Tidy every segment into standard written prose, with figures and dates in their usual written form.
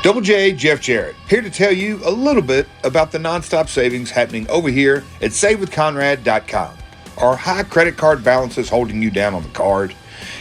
Double J, Jeff Jarrett, here to tell you a little bit about the nonstop savings happening over here at SaveWithConrad.com. Are high credit card balances holding you down on the card?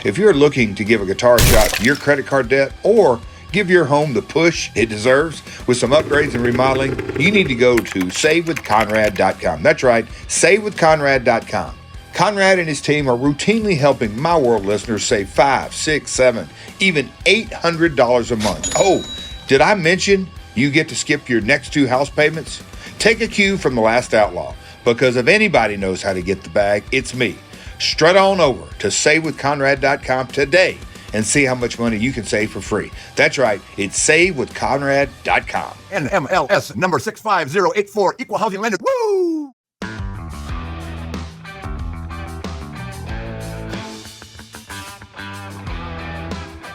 If you're looking to give a guitar shot to your credit card debt or give your home the push it deserves with some upgrades and remodeling, you need to go to SaveWithConrad.com. That's right, SaveWithConrad.com. Conrad and his team are routinely helping my world listeners save $5, $6, $7, even $800 a month. Oh, did I mention you get to skip your next 2 house payments? Take a cue from the last outlaw, because if anybody knows how to get the bag, it's me. Strut on over to SaveWithConrad.com today and see how much money you can save for free. That's right, it's SaveWithConrad.com. NMLS number 65084, equal housing lender. Woo!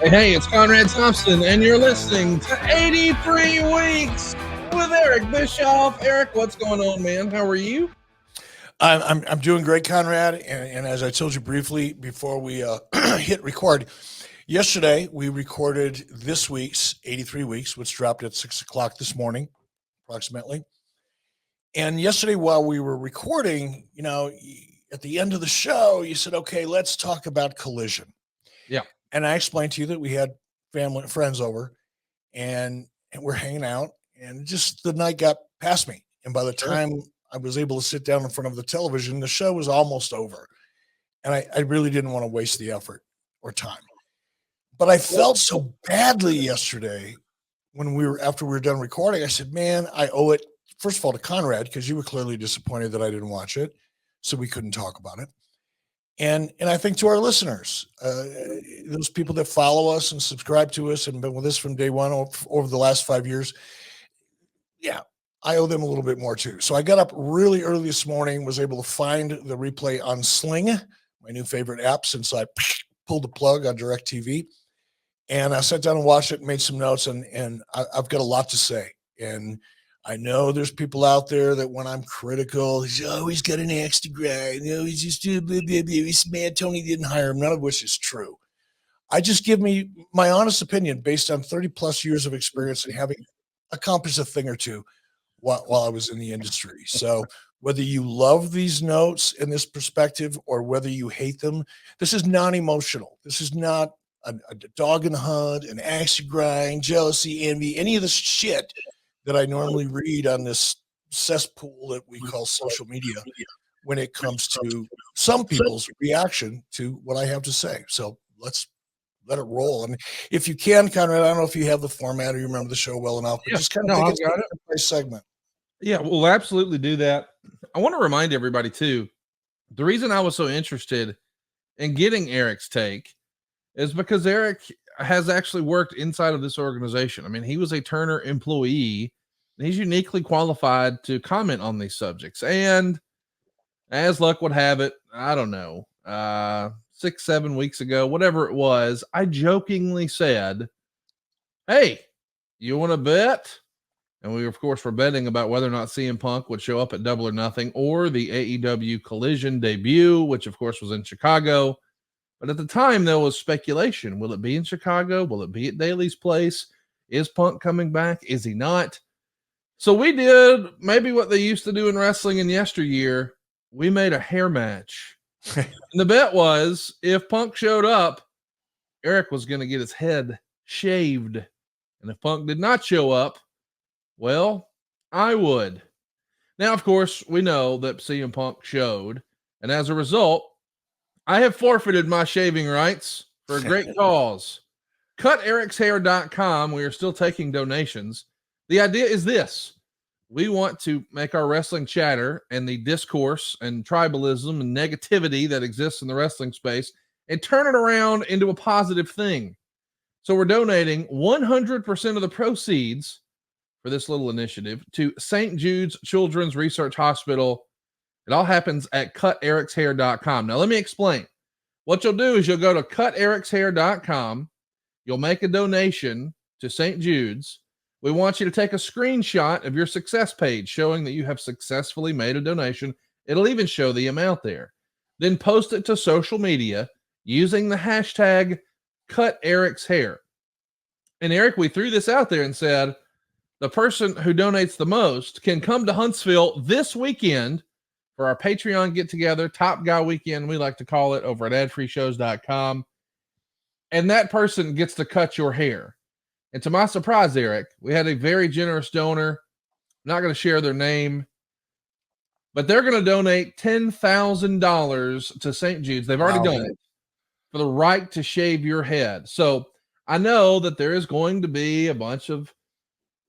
Hey, it's Conrad Thompson, and you're listening to 83 Weeks with Eric Bischoff. Eric, what's going on, man? How are you? I'm doing great, Conrad. And as I told you briefly before we hit record, yesterday we recorded this week's 83 Weeks, which dropped at 6 o'clock this morning, approximately. And yesterday, while we were recording, you know, at the end of the show, you said, okay, let's talk about Collision. Yeah. And I explained to you that we had family and friends over and we're hanging out, and just the night got past me. And by the time I was able to sit down in front of the television, the show was almost over. And I really didn't want to waste the effort or time. But I felt so badly yesterday after we were done recording. I said, man, I owe it, first of all, to Conrad, because you were clearly disappointed that I didn't watch it, so we couldn't talk about it. And I think to our listeners, those people that follow us and subscribe to us and been with us from day one over the last 5 years, yeah, I owe them a little bit more too. So I got up really early this morning, was able to find the replay on Sling, my new favorite app since I pulled the plug on DirecTV. And I sat down and watched it and made some notes, and I've got a lot to say. And I know there's people out there that when I'm critical, he's always got an axe to grind. You know, he's just he's mad Tony didn't hire him, none of which is true. I just give me my honest opinion based on 30 plus years of experience and having accomplished a thing or two while I was in the industry. So whether you love these notes and this perspective or whether you hate them, this is non-emotional. This is not a dog in the hunt, an axe to grind, jealousy, envy, any of this shit that I normally read on this cesspool that we call social media when it comes to some people's reaction to what I have to say. So let's let it roll. And if you can, Conrad, I don't know if you have the format or you remember the show well enough, but just kind of think it's a segment. Yeah, we'll absolutely do that. I want to remind everybody too, the reason I was so interested in getting Eric's take is because Eric has actually worked inside of this organization. I mean, he was a Turner employee, and he's uniquely qualified to comment on these subjects. And as luck would have it, I don't know, 6-7 weeks ago, whatever it was, I jokingly said, hey, you want to bet? And we, of course, were betting about whether or not CM Punk would show up at Double or Nothing or the AEW Collision debut, which, of course, was in Chicago. But at the time, there was speculation. Will it be in Chicago? Will it be at Daly's place? Is Punk coming back? Is he not? So we did maybe what they used to do in wrestling in yesteryear. We made a hair match. And the bet was if Punk showed up, Eric was going to get his head shaved. And if Punk did not show up, well, I would. Now, of course, we know that CM Punk showed. And as a result, I have forfeited my shaving rights for a great cause. CutEricsHair.com. We are still taking donations. The idea is this. We want to make our wrestling chatter and the discourse and tribalism and negativity that exists in the wrestling space and turn it around into a positive thing. So we're donating 100% of the proceeds for this little initiative to St. Jude's Children's Research Hospital. It all happens at CutEricsHair.com. Now, let me explain. What you'll do is you'll go to CutEricsHair.com. You'll make a donation to St. Jude's. We want you to take a screenshot of your success page showing that you have successfully made a donation. It'll even show the amount there. Then post it to social media using the hashtag CutEricsHair. And Eric, we threw this out there and said, the person who donates the most can come to Huntsville this weekend for our Patreon get together, Top Guy Weekend, we like to call it, over at adfreeshows.com. And that person gets to cut your hair. And to my surprise, Eric, we had a very generous donor. I'm not going to share their name, but they're going to donate $10,000 to St. Jude's. They've already done it, for the right to shave your head. So I know that there is going to be a bunch of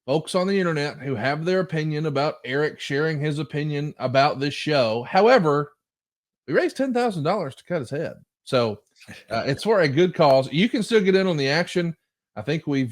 folks on the internet who have their opinion about Eric sharing his opinion about this show. However, we raised $10,000 to cut his head. So it's for a good cause. You can still get in on the action. I think we've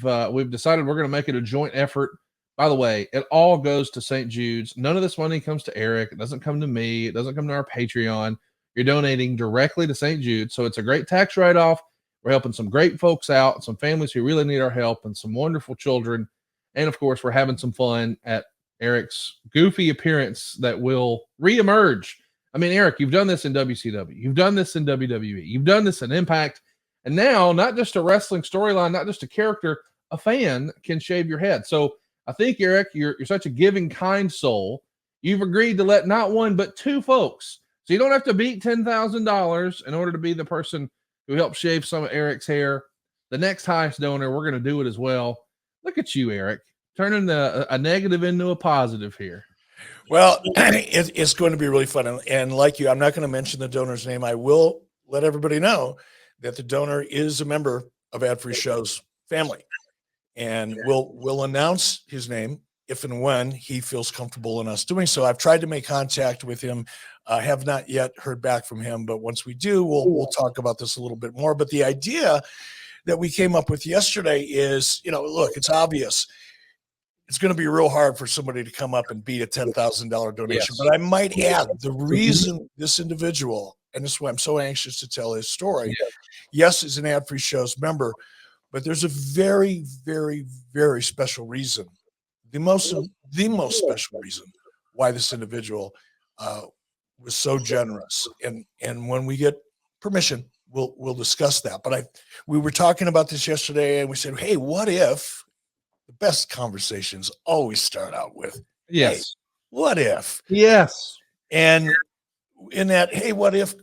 decided we're going to make it a joint effort. By the way, it all goes to St. Jude's. None of this money comes to Eric. It doesn't come to me. It doesn't come to our Patreon. You're donating directly to St. Jude's. So it's a great tax write-off. We're helping some great folks out, some families who really need our help, and some wonderful children. And of course, we're having some fun at Eric's goofy appearance that will reemerge. I mean, Eric, you've done this in WCW. You've done this in WWE. You've done this in Impact. And now, not just a wrestling storyline, not just a character, a fan can shave your head. So I think, Eric, you're such a giving, kind soul. You've agreed to let not one, but two folks. So you don't have to beat $10,000 in order to be the person who helped shave some of Eric's hair. The next highest donor, we're going to do it as well. Look at you, Eric, turning a negative into a positive here. Well, it's going to be really fun. And like you, I'm not going to mention the donor's name. I will let everybody know that the donor is a member of Ad Free Show's family. And we'll announce his name if and when he feels comfortable in us doing so. I've tried to make contact with him. I have not yet heard back from him, but once we do, we'll talk about this a little bit more. But the idea that we came up with yesterday is, look, it's obvious. It's going to be real hard for somebody to come up and beat a $10,000 donation. Yes. But I might add, the reason this individual, and this is why I'm so anxious to tell his story, yes, is an Ad Free Show's member, but there's a very, very, very special reason, the most special reason why this individual was so generous. And when we get permission, we'll discuss that. But we were talking about this yesterday, and we said, hey, what if the best conversations always start out with, yes, hey, what if? Yes. And in that, hey, what if,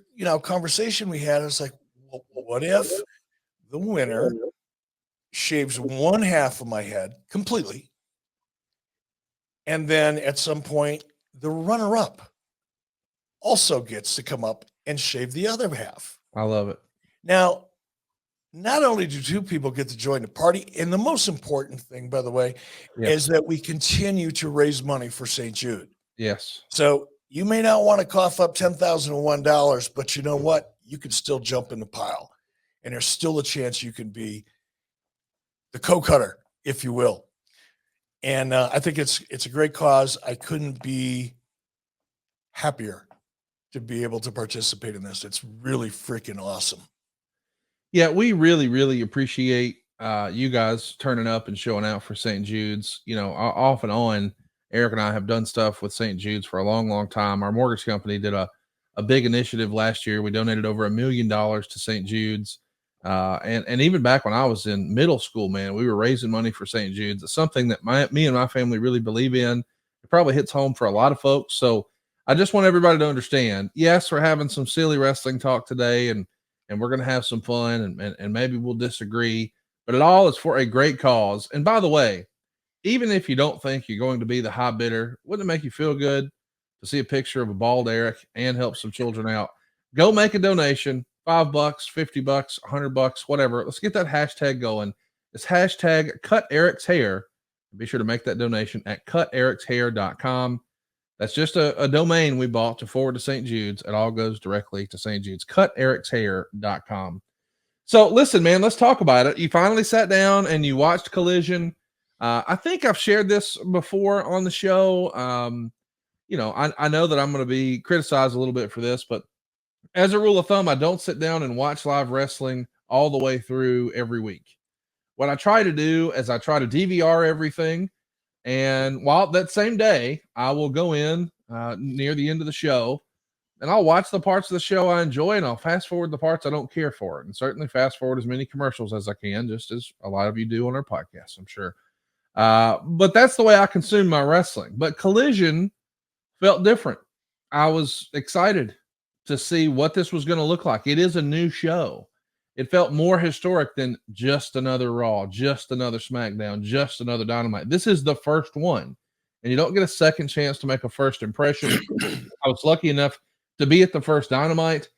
conversation we had, it's like, well, what if the winner shaves one half of my head completely, and then at some point the runner-up also gets to come up and shave the other half? I love it. Now, not only do two people get to join the party, and the most important thing, by the way, is that we continue to raise money for St. Jude. Yes. So you may not want to cough up $10,001, but you know what? You can still jump in the pile, and there's still a chance you can be the co-cutter, if you will. And I think it's a great cause. I couldn't be happier to be able to participate in this. It's really freaking awesome. Yeah, we really, really appreciate you guys turning up and showing out for St. Jude's. Off and on, Eric and I have done stuff with St. Jude's for a long, long time. Our mortgage company did a big initiative last year. We donated over $1 million to St. Jude's. And even back when I was in middle school, man, we were raising money for St. Jude's. It's something that me and my family really believe in. It probably hits home for a lot of folks. So I just want everybody to understand, yes, we're having some silly wrestling talk today, and we're going to have some fun, and maybe we'll disagree, but it all is for a great cause. And by the way, even if you don't think you're going to be the high bidder, wouldn't it make you feel good to see a picture of a bald Eric and help some children out? Go make a donation, $5, $50, $100, whatever. Let's get that hashtag going. It's hashtag Cut Eric's Hair. Be sure to make that donation at cutericshair.com. That's just a domain we bought to forward to St. Jude's. It all goes directly to St. Jude's. cutericshair.com. So listen, man, let's talk about it. You finally sat down and you watched Collision. I think I've shared this before on the show. I know that I'm going to be criticized a little bit for this, but as a rule of thumb, I don't sit down and watch live wrestling all the way through every week. What I try to do is I try to DVR everything. And while that same day, I will go in near the end of the show and I'll watch the parts of the show I enjoy, and I'll fast forward the parts I don't care for, and certainly fast forward as many commercials as I can, just as a lot of you do on our podcast, I'm sure. But that's the way I consume my wrestling. But Collision felt different. I was excited to see what this was going to look like. It is a new show. It felt more historic than just another Raw, just another SmackDown, just another Dynamite. This is the first one, and you don't get a second chance to make a first impression. I was lucky enough to be at the first Dynamite.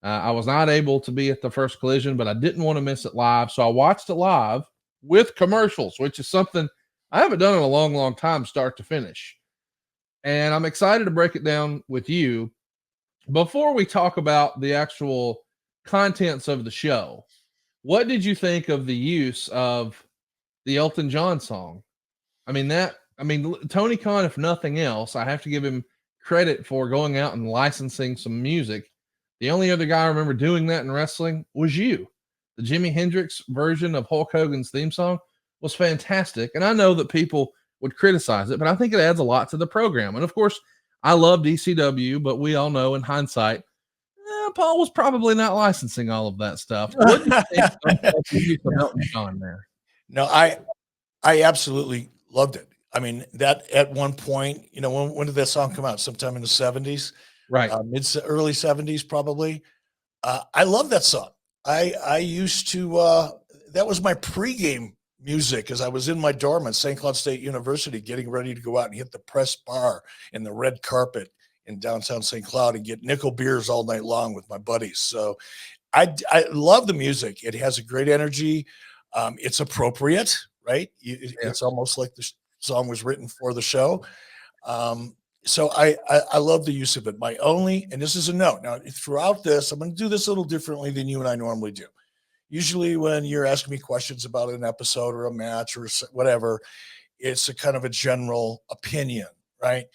I was not able to be at the first Collision, but I didn't want to miss it live. So I watched it live with commercials, which is something I haven't done in a long, long time, start to finish. And I'm excited to break it down with you. Before we talk about the actual contents of the show, what did you think of the use of the Elton John song? Tony Khan, if nothing else, I have to give him credit for going out and licensing some music. The only other guy I remember doing that in wrestling was you. The Jimi Hendrix version of Hulk Hogan's theme song was fantastic. And I know that people would criticize it, but I think it adds a lot to the program. And of course, I love ECW, but we all know in hindsight, Paul was probably not licensing all of that stuff. What do you think of the use of Elton John there? No, I absolutely loved it. I mean, that at one point, when did that song come out? Sometime in the 70s, Right. Early 70s, probably. I love that song. I used to, that was my pregame music as I was in my dorm at St. Cloud State University, getting ready to go out and hit the press bar in the red carpet in downtown St. Cloud and get nickel beers all night long with my buddies. So I love the music. It has a great energy. It's appropriate, right? It's almost like the song was written for the show. So I love the use of it. And this is a note. Now, throughout this, I'm going to do this a little differently than you and I normally do. Usually when you're asking me questions about an episode or a match or whatever, it's a kind of a general opinion, right?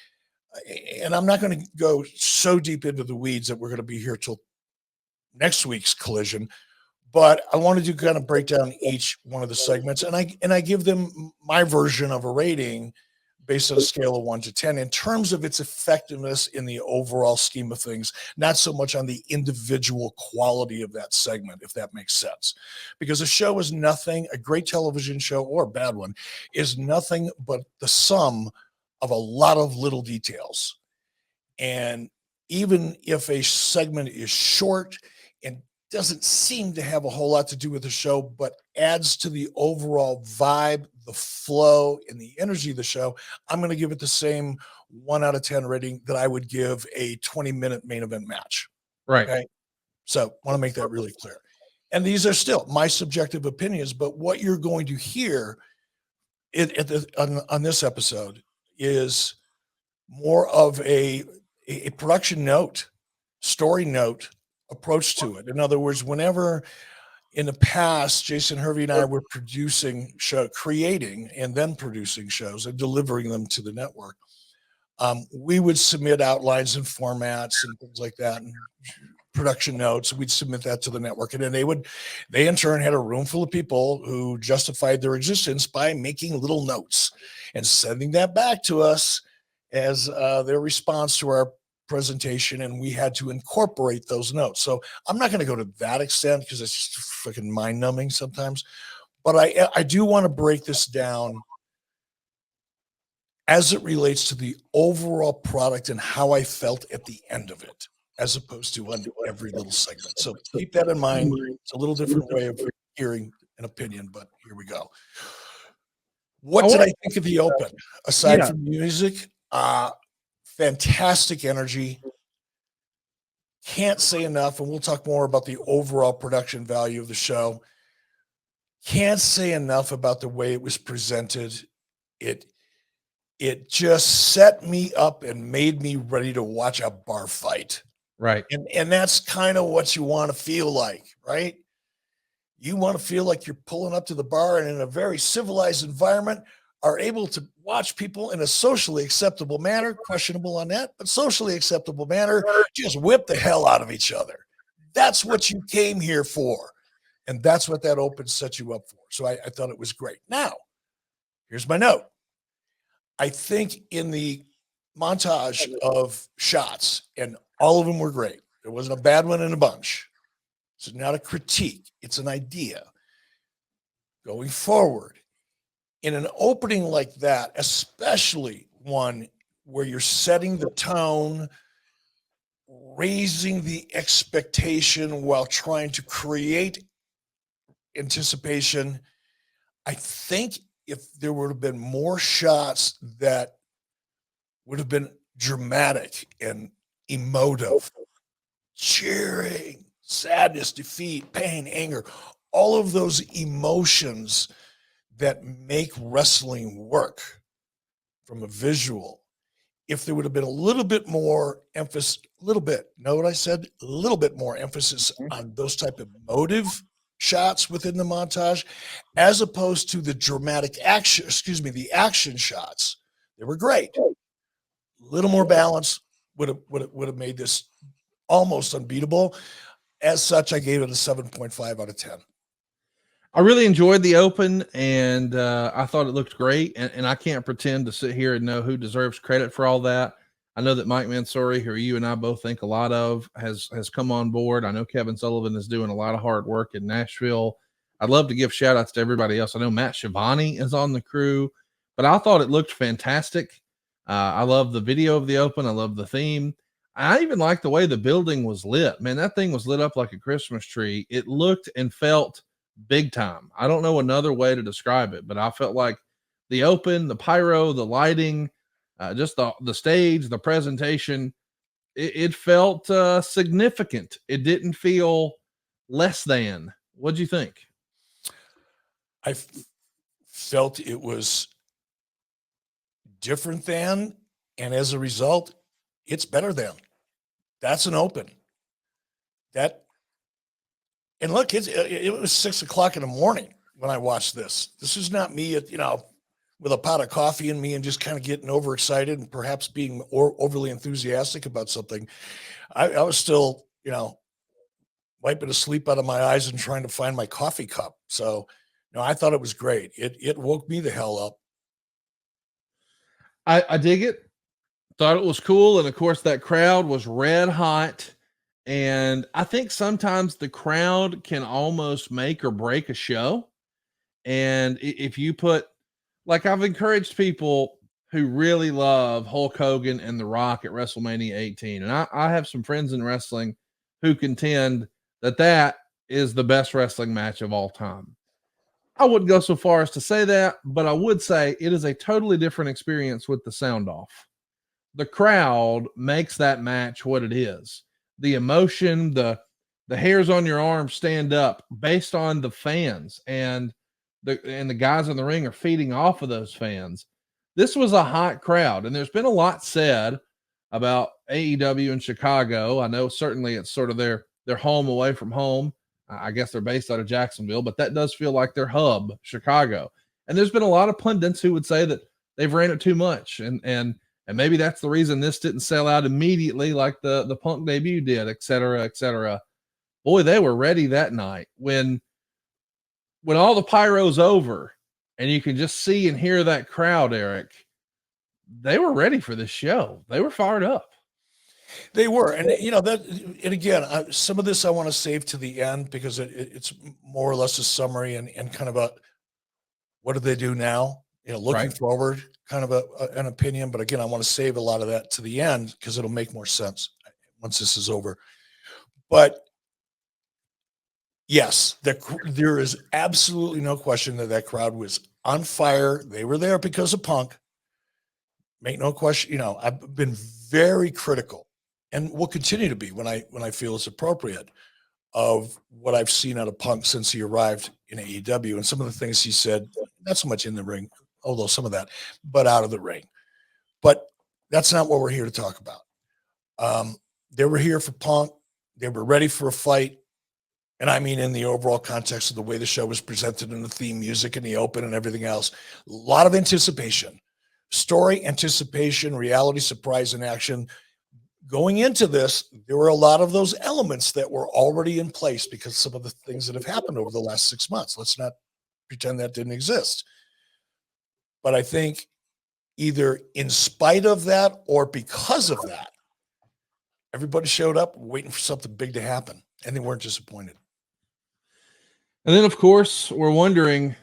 And I'm not going to go so deep into the weeds that we're going to be here till next week's Collision, but I wanted to kind of break down each one of the segments, and I give them my version of a rating based on a scale of 1 to 10 in terms of its effectiveness in the overall scheme of things, not so much on the individual quality of that segment, if that makes sense. Because a show is nothing, a great television show or a bad one is nothing but the sum of a lot of little details. And even if a segment is short and doesn't seem to have a whole lot to do with the show, but adds to the overall vibe, the flow, and the energy of the show, I'm going to give it the same 1 out of 10 rating that I would give a 20-minute main event match. Right. Okay. So want to make that really clear. And these are still my subjective opinions, but what you're going to hear on this episode is more of a production note, story note approach to it. In other words, whenever in the past, Jason Hervey and I were creating and then producing shows and delivering them to the network, we would submit outlines and formats and things like that and production notes. We'd submit that to the network, and then they in turn had a room full of people who justified their existence by making little notes and sending that back to us as their response to our presentation, and we had to incorporate those notes. So I'm not going to go to that extent because it's just freaking mind-numbing sometimes, but I do want to break this down as it relates to the overall product and how I felt at the end of it, as opposed to on every little segment. So keep that in mind. It's a little different way of hearing an opinion, but here we go. What did I think of the open? Aside from music, fantastic energy. Can't say enough, and we'll talk more about the overall production value of the show. Can't say enough about the way it was presented. It just set me up and made me ready to watch a bar fight. Right. And that's kind of what you want to feel like, right? You want to feel like you're pulling up to the bar and in a very civilized environment are able to watch people in a socially acceptable manner, questionable on that, but socially acceptable manner, just whip the hell out of each other. That's what you came here for. And that's what that open set you up for. So I thought it was great. Now, here's my note. I think in the montage of shots and All of them were great. There wasn't a bad one in a bunch. It's not a critique. It's an idea. Going forward, in an opening like that, especially one where you're setting the tone, raising the expectation while trying to create anticipation, I think if there would have been more shots that would have been dramatic and emotive, cheering, sadness, defeat, pain, anger, all of those emotions that make wrestling work from a visual. If there would have been a little bit more emphasis, know what I said? A little bit more emphasis on those type of emotive shots within the montage, as opposed to the dramatic action, the action shots. They were great. A little more balance would have made this almost unbeatable. As such, I gave it a 7.5 out of 10. I really enjoyed the open, and I thought it looked great. And I can't pretend to sit here and know who deserves credit for all that. I know that Mike Mansouri, who you and I both think a lot of, has come on board. I know Kevin Sullivan is doing a lot of hard work in Nashville. I'd love to give shout outs to everybody else. I know Matt Schiavone is on the crew, but I thought it looked fantastic. I love the video of the open. I love the theme. I even like the way the building was lit. Man, that thing was lit up like a Christmas tree. It looked and felt big time. I don't know another way to describe it, but I felt like the open, the pyro, the lighting, just the stage, the presentation, it felt significant. It didn't feel less than. What'd you think? I felt it was different than, and as a result, it's better than. That's an open. And look, it was 6 o'clock in the morning when I watched this. This is not me, with a pot of coffee in me and just kind of getting overexcited and perhaps being overly enthusiastic about something. I was still, wiping the sleep out of my eyes and trying to find my coffee cup. So, I thought it was great. It woke me the hell up. I dig it. Thought it was cool. And of course, that crowd was red hot. And I think sometimes the crowd can almost make or break a show. And if you put, like, I've encouraged people who really love Hulk Hogan and The Rock at WrestleMania 18. And I have some friends in wrestling who contend that is the best wrestling match of all time. I wouldn't go so far as to say that, but I would say it is a totally different experience with the sound off. The crowd makes that match what it is. The emotion, the hairs on your arm stand up based on the fans, and the guys in the ring are feeding off of those fans. This was a hot crowd, and there's been a lot said about AEW in Chicago. I know certainly it's sort of their home away from home. I guess they're based out of Jacksonville, but that does feel like their hub, Chicago. And there's been a lot of pundits who would say that they've ran it too much, and maybe that's the reason this didn't sell out immediately like the Punk debut did, et cetera, et cetera. Boy, they were ready that night. When all the pyro's over and you can just see and hear that crowd, Eric, they were ready for this show. They were fired up. They were. And, and again, some of this I want to save to the end because it's more or less a summary and kind of a, what do they do now? Looking forward, kind of an opinion. But again, I want to save a lot of that to the end because it'll make more sense once this is over. But yes, there is absolutely no question that crowd was on fire. They were there because of Punk. Make no question. I've been very critical and will continue to be when I feel it's appropriate of what I've seen out of Punk since he arrived in AEW and some of the things he said, not so much in the ring, although some of that, but out of the ring. But that's not what we're here to talk about. They were here for Punk. They were ready for a fight. And I mean, in the overall context of the way the show was presented in the theme music and the open and everything else, a lot of anticipation, story, anticipation, reality, surprise, and action. Going into this, there were a lot of those elements that were already in place because some of the things that have happened over the last 6 months. Let's not pretend that didn't exist. But I think either in spite of that or because of that, everybody showed up waiting for something big to happen, and they weren't disappointed. And then, of course, we're wondering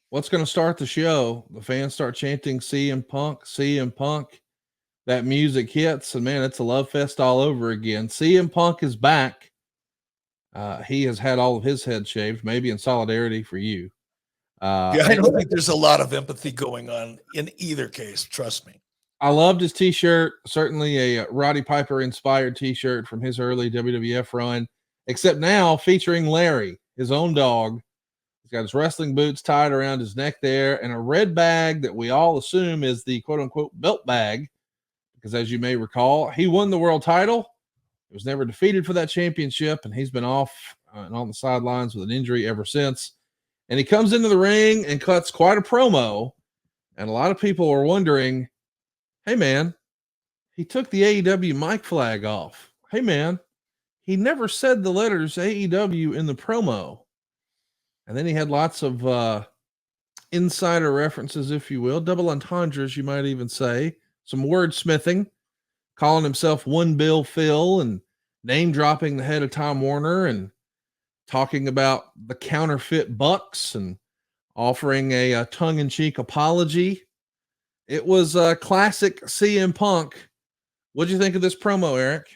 what's going to start the show. The fans start chanting CM Punk, CM Punk. That music hits, and man, it's a love fest all over again. CM Punk is back. He has had all of his head shaved, maybe in solidarity for you. Yeah, I don't think there's a lot of empathy going on in either case. Trust me. I loved his t-shirt. Certainly a Roddy Piper inspired t-shirt from his early WWF run, except now featuring Larry, his own dog. He's got his wrestling boots tied around his neck there and a red bag that we all assume is the quote unquote belt bag. Because as you may recall, he won the world title. He was never defeated for that championship, and he's been off and on the sidelines with an injury ever since. And he comes into the ring and cuts quite a promo. And a lot of people are wondering, hey, man, he took the AEW mic flag off. Hey, man, he never said the letters AEW in the promo. And then he had lots of insider references, if you will, double entendres, you might even say, some wordsmithing, calling himself One Bill Phil and name dropping the head of Time Warner and talking about the counterfeit bucks and offering a tongue-in-cheek apology. It was a classic CM Punk. What did you think of this promo, Eric?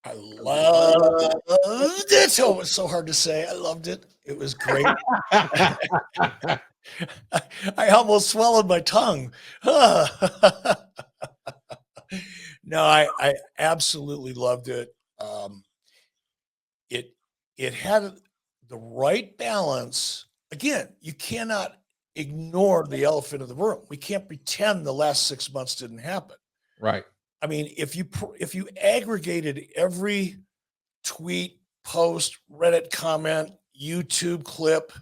I loved it. Oh, it was so hard to say. I loved it. It was great. I almost swallowed my tongue. No, I absolutely loved it. It had the right balance. Again, you cannot ignore the elephant in the room. We can't pretend the last 6 months didn't happen. Right. I mean, if you aggregated every tweet, post, Reddit comment, YouTube clip,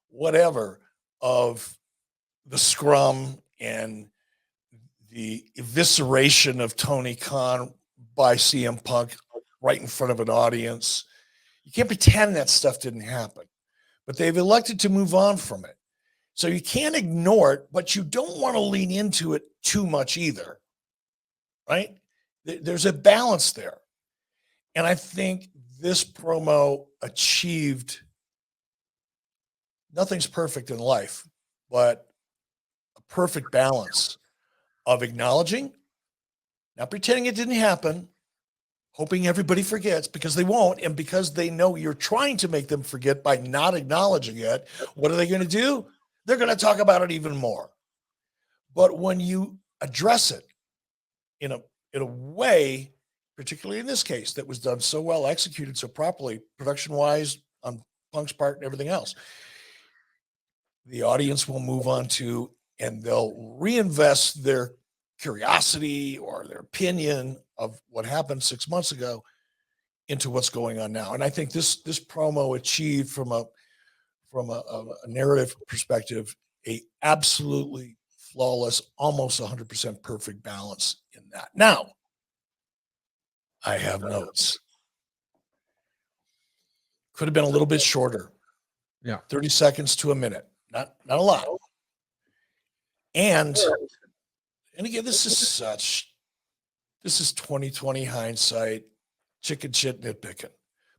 whatever, of the scrum and the evisceration of Tony Khan by CM Punk right in front of an audience, you can't pretend that stuff didn't happen. But they've elected to move on from it. So you can't ignore it, but you don't want to lean into it too much either. Right? There's a balance there. And I think this promo achieved, nothing's perfect in life, but a perfect balance of acknowledging, not pretending it didn't happen, hoping everybody forgets, because they won't, and because they know you're trying to make them forget by not acknowledging it. What are they going to do? They're going to talk about it even more. But when you address it in a way, particularly in this case, that was done so well, executed so properly, production-wise, on Punk's part and everything else, the audience will move on to, and they'll reinvest their curiosity or their opinion of what happened 6 months ago into what's going on now. And I think this promo achieved from a narrative perspective, a absolutely flawless, almost 100% perfect balance in that. Now, I have notes. Could have been a little bit shorter. Yeah. 30 seconds to a minute. Not a lot. And again, this is 2020 hindsight, chicken shit nitpicking.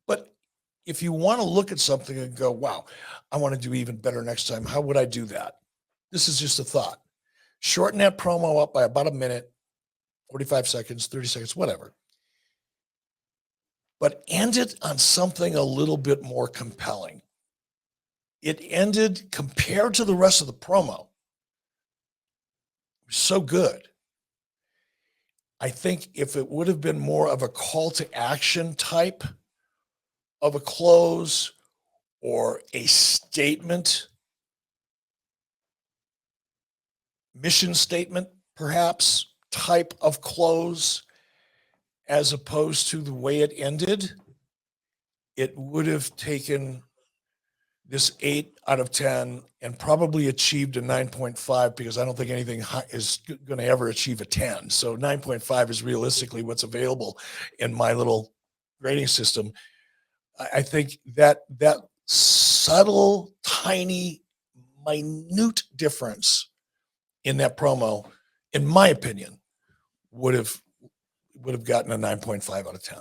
But if you want to look at something and go, wow, I want to do even better next time, how would I do that? This is just a thought. Shorten that promo up by about a minute, 45 seconds, 30 seconds, whatever. But end it on something a little bit more compelling. It ended, compared to the rest of the promo, so good. I think if it would have been more of a call to action type of a close or a statement, mission statement, perhaps, type of close, as opposed to the way it ended, it would have taken this 8 out of 10 and probably achieved a 9.5, because I don't think anything is going to ever achieve a 10. So 9.5 is realistically what's available in my little grading system. I think that subtle, tiny, minute difference in that promo, in my opinion, would have would have gotten a 9.5 out of 10.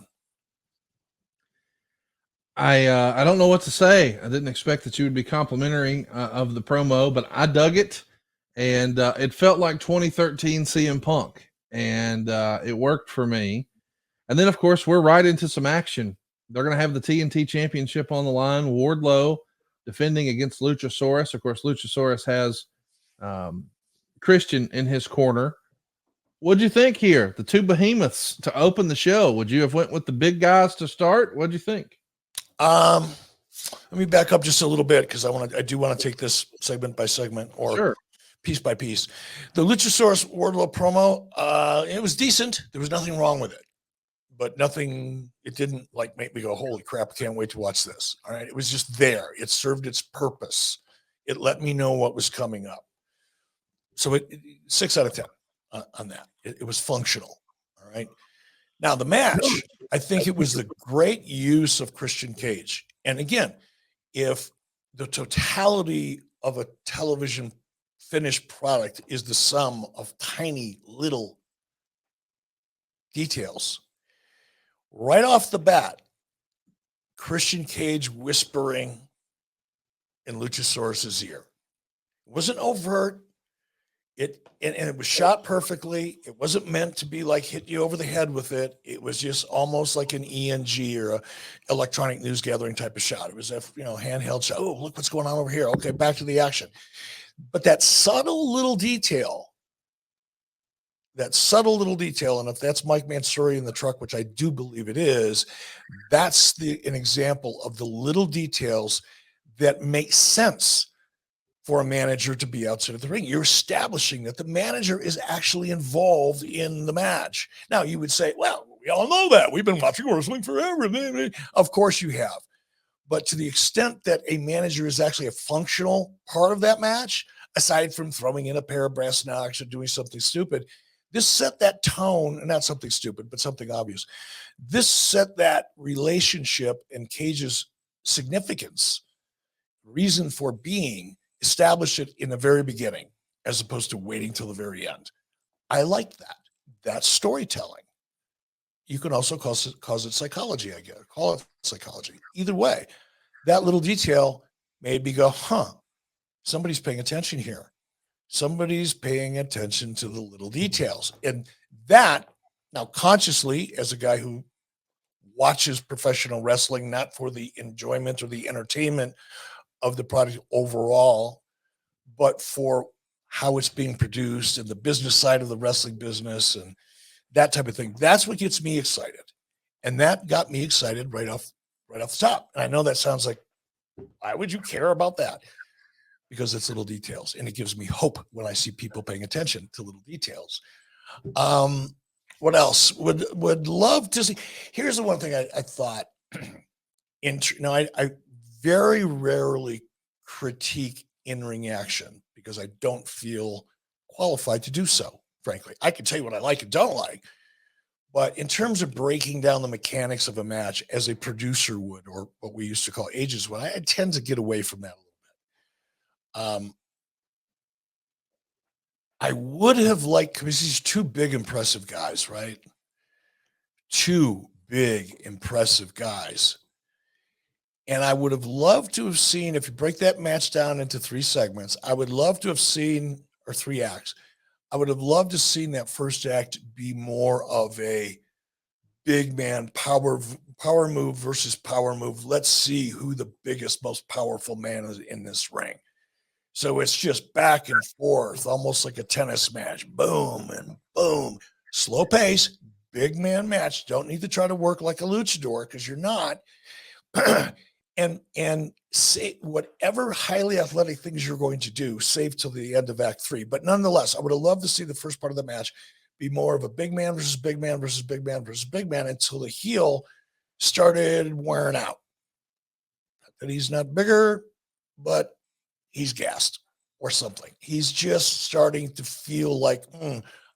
I don't know what to say. I didn't expect that you would be complimentary of the promo, but I dug it, and it felt like 2013 CM Punk, and it worked for me. And then, of course, we're right into some action. They're going to have the TNT Championship on the line. Wardlow defending against Luchosaurus. Of course, Luchosaurus has Christian in his corner. What'd you think here? The two behemoths to open the show. Would you have went with the big guys to start? What'd you think? Let me back up just a little bit because I do want to take this segment by segment or Sure. piece by piece. The Luchosaurus Wardlow promo, it was decent. There was nothing wrong with it, but it didn't like make me go, holy crap, I can't wait to watch this. All right. It was just there. It served its purpose. It let me know what was coming up. So 6 out of 10 on that. It was functional. All right. Now the match, I think it was the great use of Christian Cage. And again, if the totality of a television finished product is the sum of tiny little details, right off the bat, Christian Cage whispering in Luchasaurus's ear. It wasn't overt. And it was shot perfectly. It wasn't meant to be like hit you over the head with it. It was just almost like an ENG or a electronic news gathering type of shot. It was a handheld shot. Oh, look what's going on over here. Okay, back to the action. But that subtle little detail, and if that's Mike Mansouri in the truck, which I do believe it is, that's an example of the little details that make sense for a manager to be outside of the ring. You're establishing that the manager is actually involved in the match. Now, you would say, well, we all know that. We've been watching wrestling forever. Of course you have. But to the extent that a manager is actually a functional part of that match, aside from throwing in a pair of brass knucks or doing something stupid, this set that tone, and not something stupid, but something obvious. This set that relationship and Cage's significance, reason for being, establish it in the very beginning as opposed to waiting till the very end. I like that. That's storytelling. You can also cause it psychology, I guess. Call it psychology. Either way, that little detail made me go, somebody's paying attention here. Somebody's paying attention to the little details. And that, now consciously, as a guy who watches professional wrestling, not for the enjoyment or the entertainment of the product overall, but for how it's being produced and the business side of the wrestling business and that type of thing. That's what gets me excited. And that got me excited right off the top. And I know that sounds like, why would you care about that? Because it's little details, and it gives me hope when I see people paying attention to little details. What else? Would love to see. Here's the one thing I thought. I very rarely critique in-ring action because I don't feel qualified to do so, frankly. I can tell you what I like and don't like, but in terms of breaking down the mechanics of a match as a producer would, or what we used to call agents would, I tend to get away from that a little bit. I would have liked, because these two big, impressive guys, right? Two big, impressive guys. And I would have loved to have seen, if you break that match down into 3 segments, I would love to have seen, or 3 acts, I would have loved to have seen that first act be more of a big man power move versus power move. Let's see who the biggest, most powerful man is in this ring. So it's just back and forth, almost like a tennis match. Boom and boom. Slow pace, big man match. Don't need to try to work like a luchador because you're not. and say whatever highly athletic things you're going to do, save till the end of Act 3. But nonetheless, I would have loved to see the first part of the match be more of a big man versus big man versus big man versus big man until the heel started wearing out. Not that he's not bigger, but he's gassed or something. He's just starting to feel like,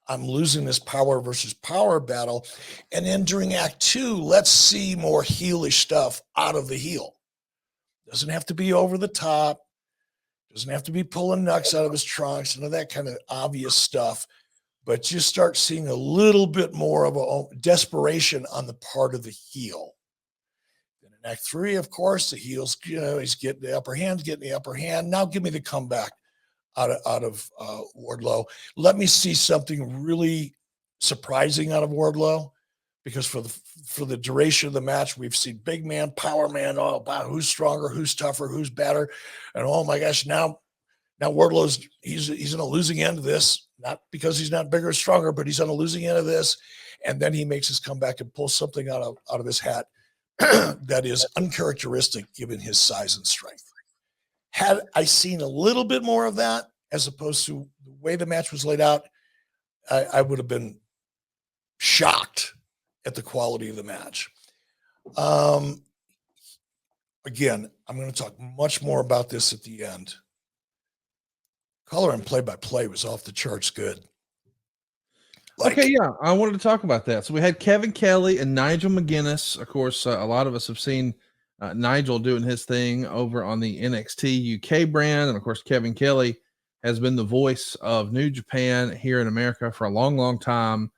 I'm losing this power versus power battle. And then during Act 2, let's see more heelish stuff out of the heel. Doesn't have to be over the top. Doesn't have to be pulling nuts out of his trunks, none of that kind of obvious stuff. but you start seeing a little bit more of a desperation on the part of the heel. Then in Act 3, of course, the heel's, he's getting the upper hand, Now give me the comeback out of Wardlow. Let me see something really surprising out of Wardlow, because for the duration of the match, we've seen big man, power man, all about who's stronger, who's tougher, who's better. And oh my gosh, now Wardlow's he's on a losing end of this, not because he's not bigger or stronger, but he's on a losing end of this. And then he makes his comeback and pulls something out of his hat that is uncharacteristic given his size and strength. Had I seen a little bit more of that, as opposed to the way the match was laid out, I would have been shocked at the quality of the match. Again, I'm going to talk much more about this at the end. Color and play-by-play was off the charts good. Okay, yeah, I wanted to talk about that. So we had Kevin Kelly and Nigel McGuinness. Of course, a lot of us have seen Nigel doing his thing over on the NXT UK brand. And of course, Kevin Kelly has been the voice of New Japan here in America for a long, long time.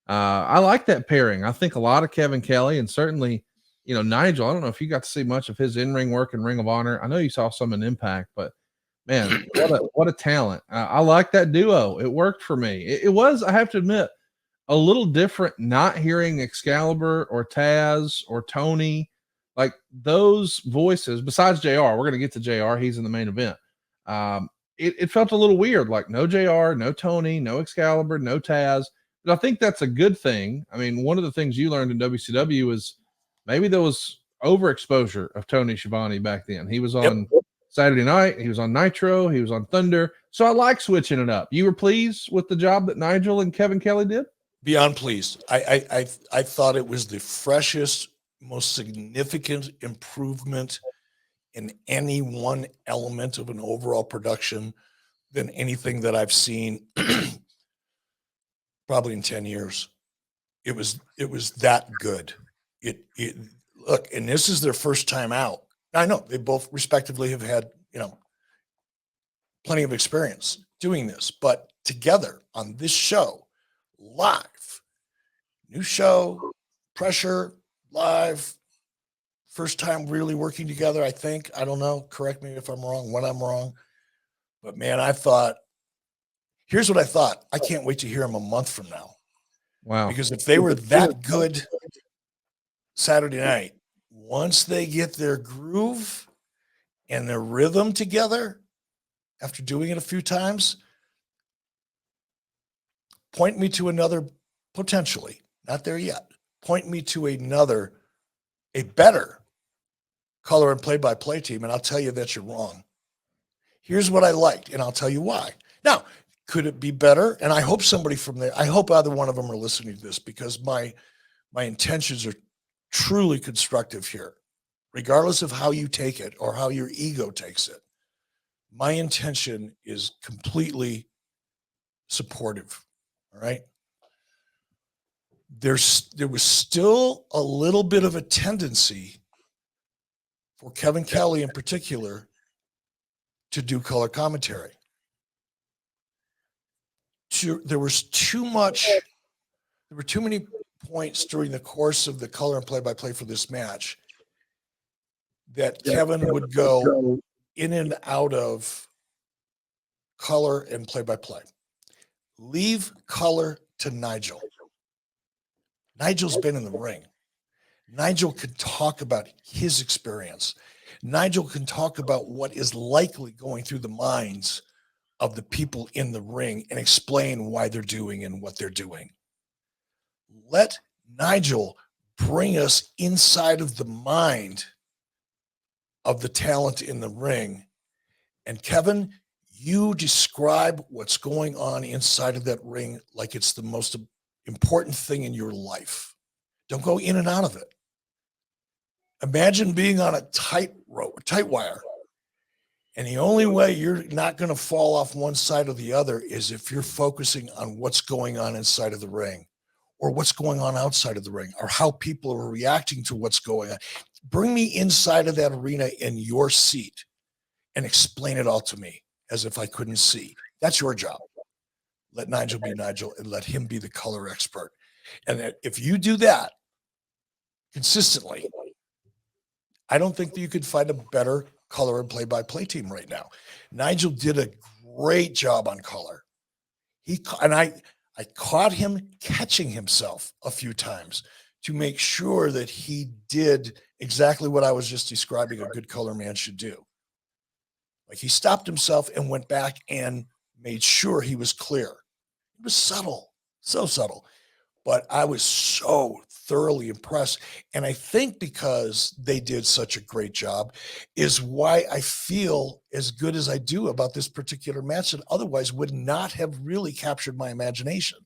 I like that pairing. I think a lot of Kevin Kelly, and certainly, Nigel. I don't know if you got to see much of his in-ring work in Ring of Honor. I know you saw some in Impact, but man, what a talent. I like that duo. It worked for me. It was, I have to admit, a little different not hearing Excalibur or Taz or Tony, like those voices, besides JR. We're going to get to JR. He's in the main event. It felt a little weird, like no JR, no Tony, no Excalibur, no Taz. But I think that's a good thing. I mean, one of the things you learned in WCW is maybe there was overexposure of Tony Schiavone back then. He was on Saturday Night. He was on Nitro. He was on Thunder. So I like switching it up. You were pleased with the job that Nigel and Kevin Kelly did? Beyond pleased. I thought it was the freshest, most significant improvement in any one element of an overall production than anything that I've seen probably in 10 years. It was that good. It look, and this is their first time out. I know they both respectively have had, plenty of experience doing this, but together on this show, live, new show, pressure, live, first time really working together, I think. I don't know. Correct me if I'm wrong, when I'm wrong. But man, here's what I thought. I can't wait to hear them a month from now. Wow. Because if they were that good Saturday night, once they get their groove and their rhythm together after doing it a few times, point me to another, potentially, not there yet, point me to a better color and play-by-play team, and I'll tell you that you're wrong. Here's what I liked, and I'll tell you why. Now, could it be better? And I hope somebody from there, I hope either one of them are listening to this, because my intentions are truly constructive here, regardless of how you take it or how your ego takes it. My intention is completely supportive. All right. There was still a little bit of a tendency for Kevin Kelly in particular to do color commentary. There were too many points during the course of the color and play-by-play for this match that Kevin would go in and out of color and play-by-play. Leave color to Nigel. Nigel's been in the ring. Nigel can talk about his experience. Nigel can talk about what is likely going through the minds of the people in the ring and explain why they're doing and what they're doing. Let Nigel bring us inside of the mind of the talent in the ring. And Kevin, you describe what's going on inside of that ring like it's the most important thing in your life. Don't go in and out of it. Imagine being on a tight wire. And the only way you're not going to fall off one side or the other is if you're focusing on what's going on inside of the ring, or what's going on outside of the ring, or how people are reacting to what's going on. Bring me inside of that arena in your seat and explain it all to me as if I couldn't see. That's your job. let Nigel be Nigel and let him be the color expert. And if you do that consistently, I don't think that you could find a better color and play-by-play team right now. Nigel did a great job on color. I caught him catching himself a few times to make sure that he did exactly what I was just describing a good color man should do. Like he stopped himself and went back and made sure he was clear. It was subtle, so subtle. But I was so thoroughly impressed. And I think because they did such a great job is why I feel as good as I do about this particular match that otherwise would not have really captured my imagination.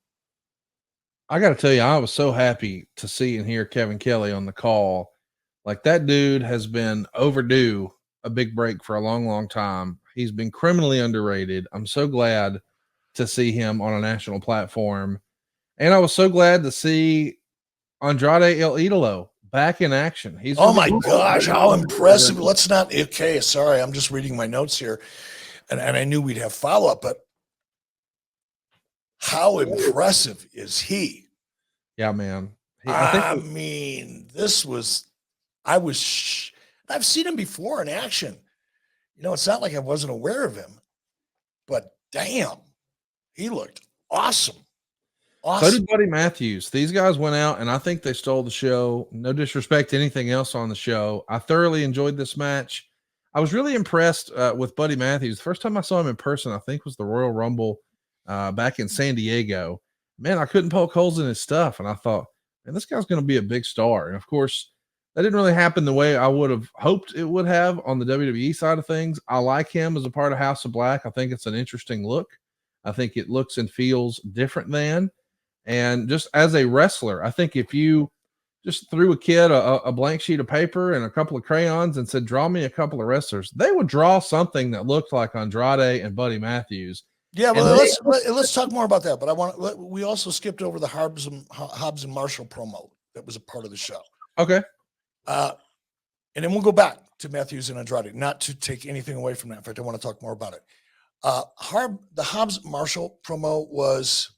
I got to tell you, I was so happy to see and hear Kevin Kelly on the call. Like that dude has been overdue a big break for a long, long time. He's been criminally underrated. I'm so glad to see him on a national platform. And I was so glad to see Andrade El Idolo back in action. He's oh my gosh, how impressive. Let's not, okay, sorry, I'm just reading my notes here. And I knew we'd have follow-up, but how impressive is he? Yeah, man. I mean, I've seen him before in action. You know, it's not like I wasn't aware of him, but damn, he looked awesome. So did Buddy Matthews. These guys went out, and I think they stole the show. No disrespect to anything else on the show. I thoroughly enjoyed this match. I was really impressed with Buddy Matthews. The first time I saw him in person, I think, was the Royal Rumble back in San Diego. Man, I couldn't poke holes in his stuff, and I thought, man, this guy's going to be a big star. And, of course, that didn't really happen the way I would have hoped it would have on the WWE side of things. I like him as a part of House of Black. I think it's an interesting look. I think it looks and feels different than. And just as a wrestler, I think if you just threw a kid a blank sheet of paper and a couple of crayons and said, draw me a couple of wrestlers, they would draw something that looked like Andrade and Buddy Matthews. Yeah, well, let's talk more about that. But we also skipped over the Hobbs and Marshall promo that was a part of the show. Okay. And then we'll go back to Matthews and Andrade, not to take anything away from that. In fact, I want to talk more about it. The Hobbs Marshall promo was,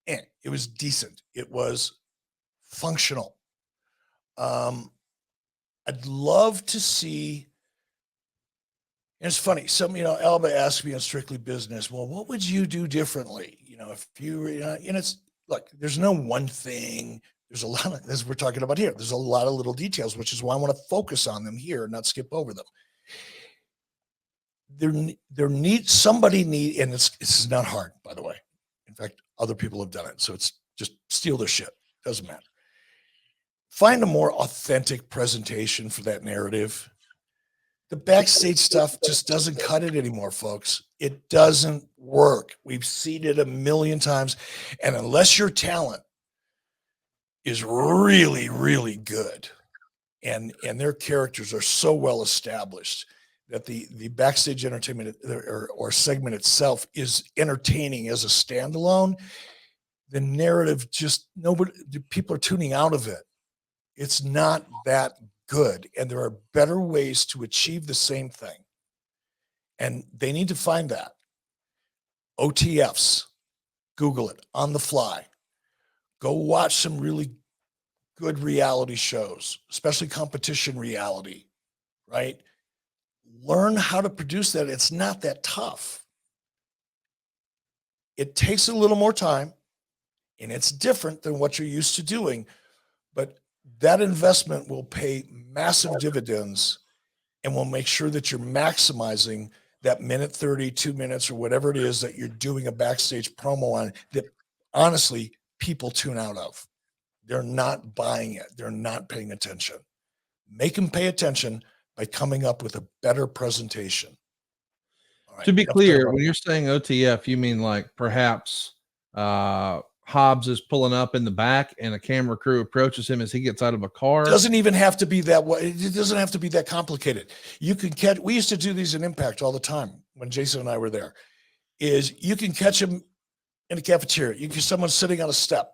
it was decent. It was functional. I'd love to see, and it's funny. Elba asked me on Strictly Business, well, what would you do differently? If you, and it's, look, there's no one thing. There's a lot of, as we're talking about here, there's a lot of little details, which is why I want to focus on them here and not skip over them. Somebody needs, and this is not hard, by the way. In fact, other people have done it. So it's just steal their shit. Doesn't matter. Find a more authentic presentation for that narrative. The backstage stuff just doesn't cut it anymore, folks. It doesn't work. We've seen it a million times. And unless your talent is really, really good and their characters are so well established that the backstage entertainment or segment itself is entertaining as a standalone, the narrative people are tuning out of it. It's not that good. And there are better ways to achieve the same thing. And they need to find that. OTFs, Google it on the fly. Go watch some really good reality shows, especially competition reality, right? Learn how to produce that. It's not that tough. It takes a little more time, and it's different than what you're used to doing, but that investment will pay massive dividends and will make sure that you're maximizing that minute 30, 2 minutes, or whatever it is that you're doing a backstage promo on that honestly people tune out of. They're not buying it. They're not paying attention. Make them pay attention by coming up with a better presentation. Right, to be clear, when you're saying OTF, you mean like perhaps Hobbs is pulling up in the back and a camera crew approaches him as he gets out of a car. It doesn't even have to be that way. It doesn't have to be that complicated. You can catch, we used to do these in Impact all the time when Jason and I were there, is you can catch him in a cafeteria. You can catch someone sitting on a step.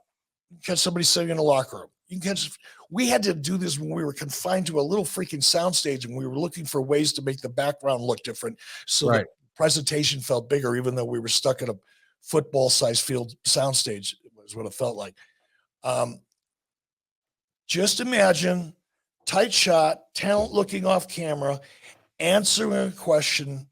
You can catch somebody sitting in a locker room. You can catch, we had to do this when we were confined to a little freaking soundstage and we were looking for ways to make the background look different. So the presentation felt bigger, even though we were stuck in a football-sized field soundstage was what it felt like. Just imagine tight shot, talent looking off camera, answering a question.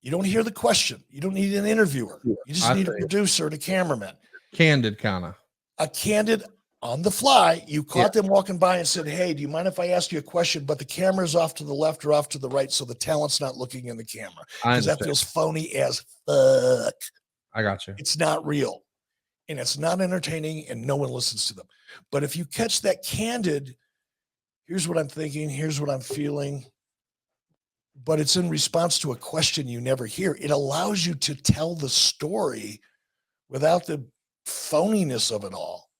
You don't hear the question. You don't need an interviewer. You just need a producer and a cameraman. Candid kind of. A candid on the fly. You caught them walking by and said, hey, do you mind if I ask you a question? But the camera's off to the left or off to the right, so the talent's not looking in the camera. Because that feels phony as fuck. I got you. It's not real. And it's not entertaining, and no one listens to them. But if you catch that candid, here's what I'm thinking, here's what I'm feeling, but it's in response to a question you never hear. It allows you to tell the story without the phoniness of it all.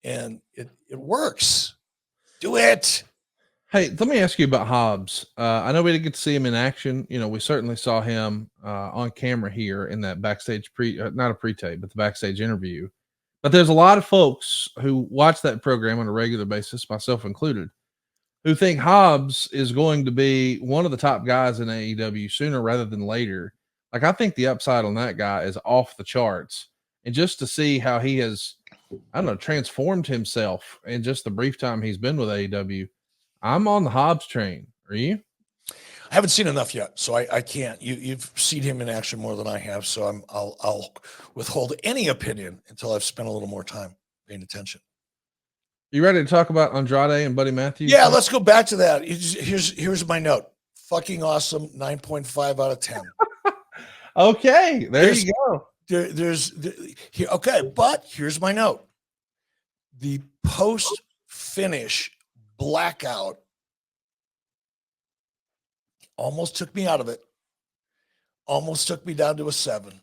And it works. Do it. Hey, let me ask you about Hobbs. I know we didn't get to see him in action. You know, we certainly saw him on camera here in that backstage not a pre-tape, but the backstage interview. But there's a lot of folks who watch that program on a regular basis, myself included, who think Hobbs is going to be one of the top guys in AEW sooner rather than later. Like, I think the upside on that guy is off the charts. And just to see how he has, I don't know, transformed himself in just the brief time he's been with AEW, I'm on the Hobbs train. Are you? I haven't seen enough yet, so I can't. You've seen him in action more than I have, so I'll withhold any opinion until I've spent a little more time paying attention. You ready to talk about Andrade and Buddy Matthews? Yeah, let's go back to that. Here's my note. Fucking awesome. 9.5 out of 10. Okay, you go. Okay, but here's my note. The post-finish blackout almost took me out of it. Almost took me down to a 7.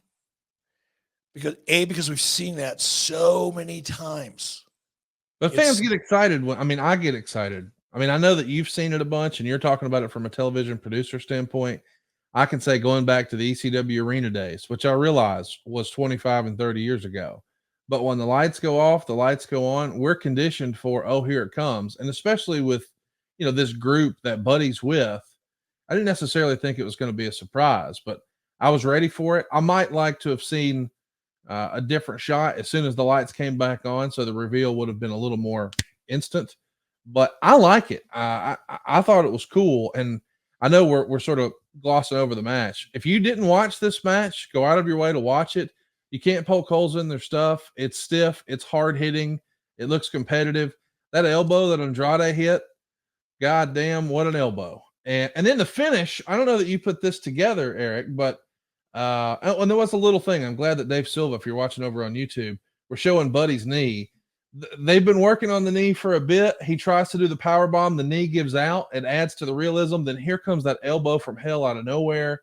Because we've seen that so many times. But fans get excited I get excited. I mean, I know that you've seen it a bunch and you're talking about it from a television producer standpoint. I can say going back to the ECW arena days, which I realize was 25 and 30 years ago. But when the lights go off, the lights go on, we're conditioned for, oh, here it comes. And especially with, this group that Buddy's with, I didn't necessarily think it was going to be a surprise, but I was ready for it. I might like to have seen a different shot as soon as the lights came back on, so the reveal would have been a little more instant. But I like it. I thought it was cool, and I know we're sort of glossing over the match. If you didn't watch this match, go out of your way to watch it. You can't poke holes in their stuff. It's stiff. It's hard hitting. It looks competitive. That elbow that Andrade hit, god damn, what an elbow. And then the finish, I don't know that you put this together, Eric, but and there was a little thing. I'm glad that Dave Silva, if you're watching over on YouTube, we're showing Buddy's knee. They've been working on the knee for a bit. He tries to do the power bomb. The knee gives out. It adds to the realism. Then here comes that elbow from hell out of nowhere.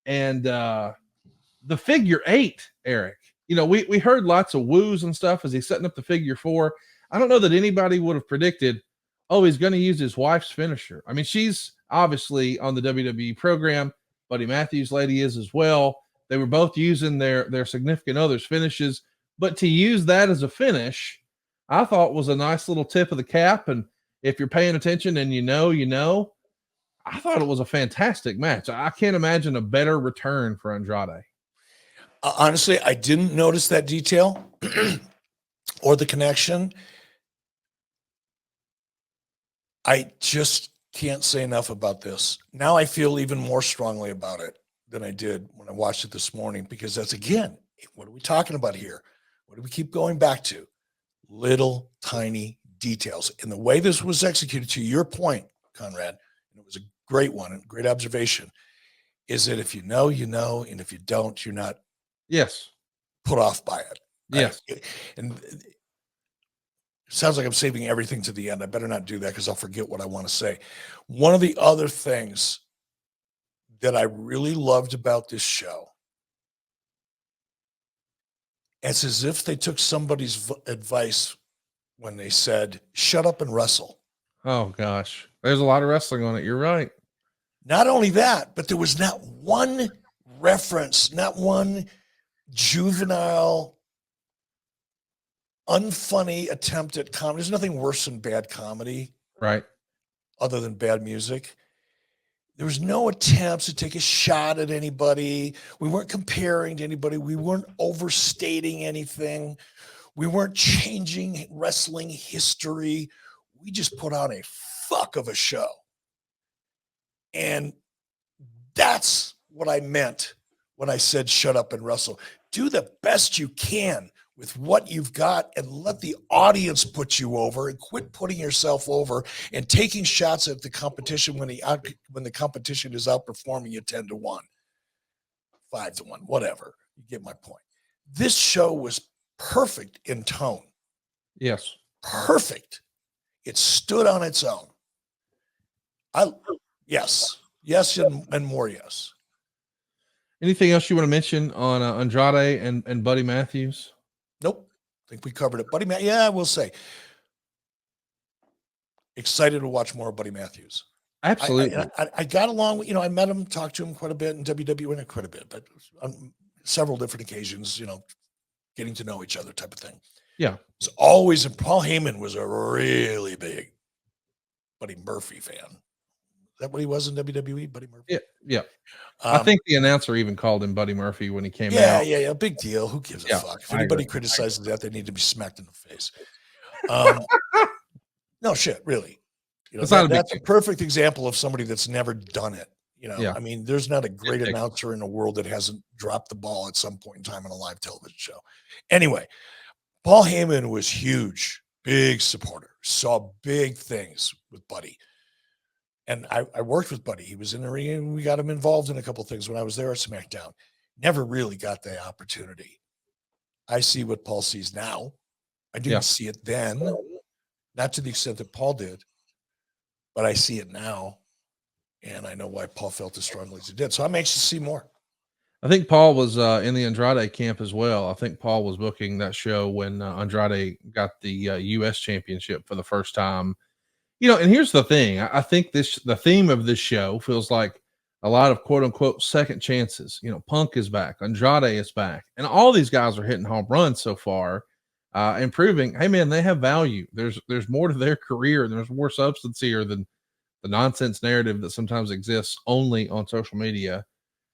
And the figure 8, Eric, we heard lots of woos and stuff as he's setting up the figure 4. I don't know that anybody would have predicted, oh, he's going to use his wife's finisher. I mean, she's obviously on the WWE program. Buddy Matthews lady is as well. They were both using their significant others' finishes, but to use that as a finish, I thought was a nice little tip of the cap. And if you're paying attention and you know, I thought it was a fantastic match. I can't imagine a better return for Andrade. Honestly, I didn't notice that detail or the connection. I just can't say enough about this. Now I feel even more strongly about it than I did when I watched it this morning, because that's, again, what are we talking about here? What do we keep going back to? Little tiny details. And the way this was executed, to your point, Conrad, and it was a great one and great observation, is that if you know, and if you don't, you're not put off by it. Right? Yes. And it sounds like I'm saving everything to the end. I better not do that because I'll forget what I want to say. One of the other things that I really loved about this show, it's as if they took somebody's advice when they said, shut up and wrestle. Oh, gosh. There's a lot of wrestling on it. You're right. Not only that, but there was not one reference, not one juvenile, unfunny attempt at comedy. There's nothing worse than bad comedy. Right. Other than bad music. There was no attempts to take a shot at anybody. We weren't comparing to anybody. We weren't overstating anything. We weren't changing wrestling history. We just put on a fuck of a show. And that's what I meant when I said shut up and wrestle. Do the best you can with what you've got and let the audience put you over, and quit putting yourself over and taking shots at the competition when the competition is outperforming you 10-1, 5-1, whatever. You get my point. This show was perfect in tone. Yes. Perfect. It stood on its own. Yes, and more yes. Anything else you want to mention on Andrade and Buddy Matthews? Nope. I think we covered it. Buddy Matthews, yeah, I will say. Excited to watch more of Buddy Matthews. Absolutely. I got along with, I met him, talked to him quite a bit in WWE, not quite a bit, but on several different occasions, getting to know each other type of thing. Yeah. It's always, and Paul Heyman was a really big Buddy Murphy fan. Is that what he was in WWE, Buddy Murphy? Yeah. I think the announcer even called him Buddy Murphy when he came out. Yeah. Big deal. Who gives a fuck? If anybody criticizes that, they need to be smacked in the face. No shit, really. That's a perfect example of somebody that's never done it. I mean, there's not a great announcer in the world that hasn't dropped the ball at some point in time on a live television show. Anyway, Paul Heyman was huge, big supporter, saw big things with Buddy. And I worked with Buddy. He was in the ring, and we got him involved in a couple of things when I was there at SmackDown. Never really got the opportunity. I see what Paul sees now. I didn't see it then, not to the extent that Paul did, but I see it now. And I know why Paul felt as strongly as he did. So I'm anxious to see more. I think Paul was in the Andrade camp as well. I think Paul was booking that show when Andrade got the U.S. championship for the first time. And here's the thing. I think the theme of this show feels like a lot of quote unquote second chances. Punk is back, Andrade is back, and all these guys are hitting home runs so far, and proving, hey man, they have value. There's more to their career, and there's more substance here than the nonsense narrative that sometimes exists only on social media.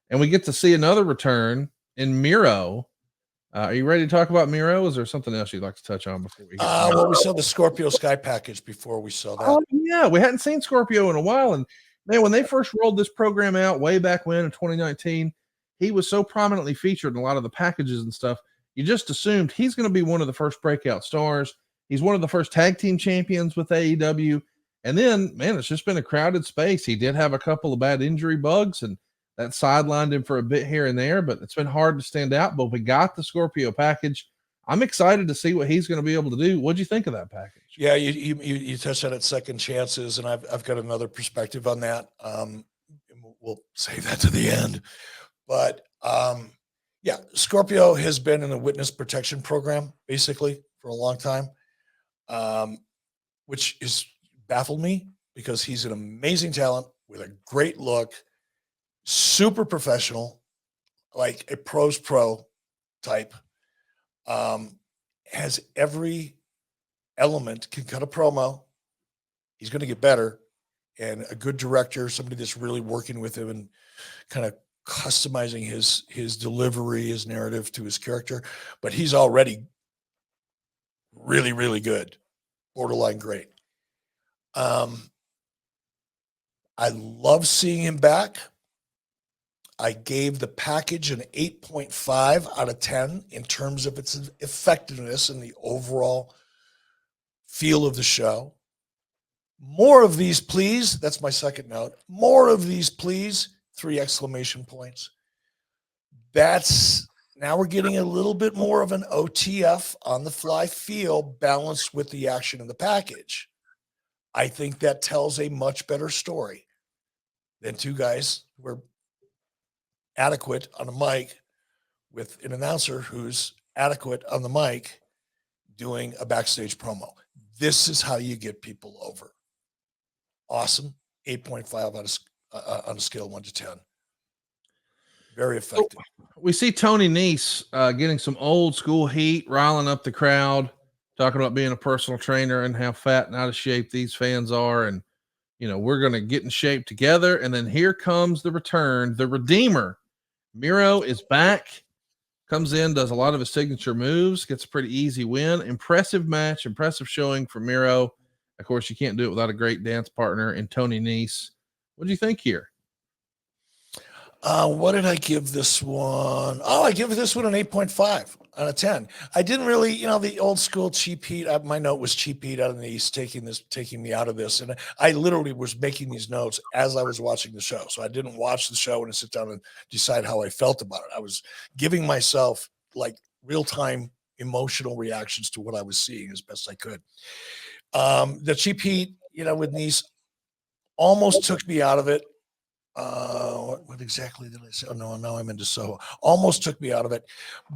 And we get to see another return in Miro. Are you ready to talk about Miro? Is there something else you'd like to touch on before we get well, we saw the Scorpio Sky package before we saw that. Oh, yeah. We hadn't seen Scorpio in a while. And man, when they first rolled this program out way back when in 2019, he was so prominently featured in a lot of the packages and stuff. You just assumed he's going to be one of the first breakout stars. He's one of the first tag team champions with AEW. And then, man, it's just been a crowded space. He did have a couple of bad injury bugs, and that sidelined him for a bit here and there, but it's been hard to stand out. But we got the Scorpio package. I'm excited to see what he's going to be able to do. What'd you think of that package? Yeah, you touched on it, second chances, and I've got another perspective on that. We'll save that to the end. But Scorpio has been in the witness protection program basically for a long time, which is baffled me because he's an amazing talent with a great look, super professional, like a pro's pro type, has every element, can cut a promo. He's going to get better, and a good director, somebody that's really working with him and kind of customizing his delivery, his narrative to his character. But he's already really, really good, borderline great. I love seeing him back. I gave the package an 8.5 out of 10 in terms of its effectiveness and the overall feel of the show. More of these, please. That's my second note. More of these, please. 3 exclamation points. Now we're getting a little bit more of an OTF on the fly feel balanced with the action in the package. I think that tells a much better story than two guys who are adequate on a mic with an announcer who's adequate on the mic doing a backstage promo. This is how you get people over. Awesome. 8.5 on a scale of 1 to 10. Very effective. We see Tony Nese getting some old school heat, riling up the crowd, talking about being a personal trainer and how fat and out of shape these fans are. And we're going to get in shape together. And then here comes the return, the Redeemer. Miro is back, comes in, does a lot of his signature moves, gets a pretty easy win. Impressive match, impressive showing for Miro. Of course, you can't do it without a great dance partner in Tony Nese. What do you think here? What did I give this one? Oh, I give this one an 8.5 out of 10. I didn't really, the old school cheap heat. My note was cheap heat out of the East, taking me out of this. And I literally was making these notes as I was watching the show. So I didn't watch the show and sit down and decide how I felt about it. I was giving myself like real-time emotional reactions to what I was seeing as best I could. The cheap heat, with Nese almost took me out of it. What exactly did I say? Oh, no, now I'm into Soho. Almost took me out of it,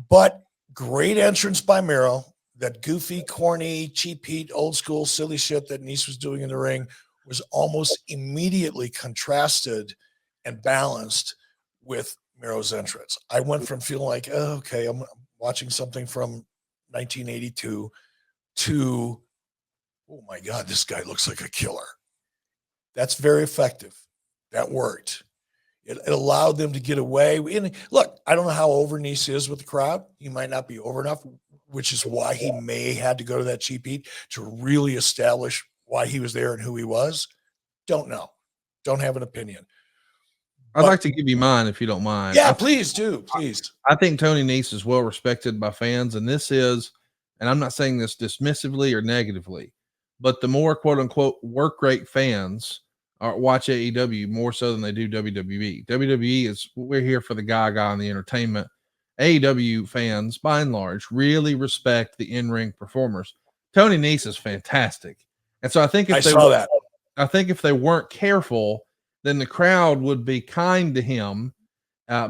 but great entrance by Miro. That goofy, corny, cheap heat, old school, silly shit that Nese was doing in the ring was almost immediately contrasted and balanced with Miro's entrance. I went from feeling like, oh, okay, I'm watching something from 1982 to, oh my God, this guy looks like a killer. That's very effective. That worked. It allowed them to get away. And look, I don't know how over Nese is with the crowd. He might not be over enough, which is why he may had to go to that cheap heat to really establish why he was there and who he was. Don't know. Don't have an opinion. I'd like to give you mine if you don't mind. Yeah, please do. Please. I think Tony Nese is well respected by fans, and this is, and I'm not saying this dismissively or negatively, but the more quote unquote work rate fans watch AEW more so than they do WWE. WWE is, we're here for the guy and the entertainment. AEW fans, by and large, really respect the in-ring performers. Tony Nese is fantastic. And so I think if they weren't careful, then the crowd would be kind to him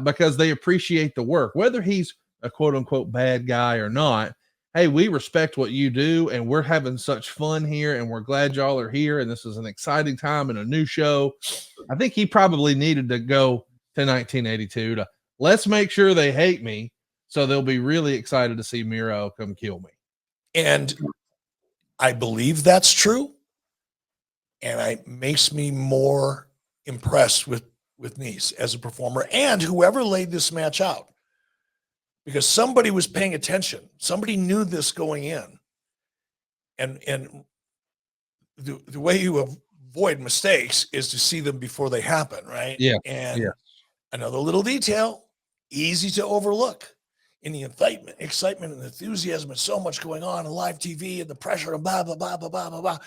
because they appreciate the work. Whether he's a quote unquote bad guy or not, hey, we respect what you do, and we're having such fun here, and we're glad y'all are here, and this is an exciting time and a new show. I think he probably needed to go to 1982 to let's make sure they hate me, so they'll be really excited to see Miro come kill me. And I believe that's true, and it makes me more impressed with Nese as a performer and whoever laid this match out. Because somebody was paying attention. Somebody knew this going in. And the way you avoid mistakes is to see them before they happen, right? Yeah. And another little detail, easy to overlook. In the excitement and enthusiasm and so much going on live TV and the pressure and blah, blah, blah, blah, blah, blah, blah.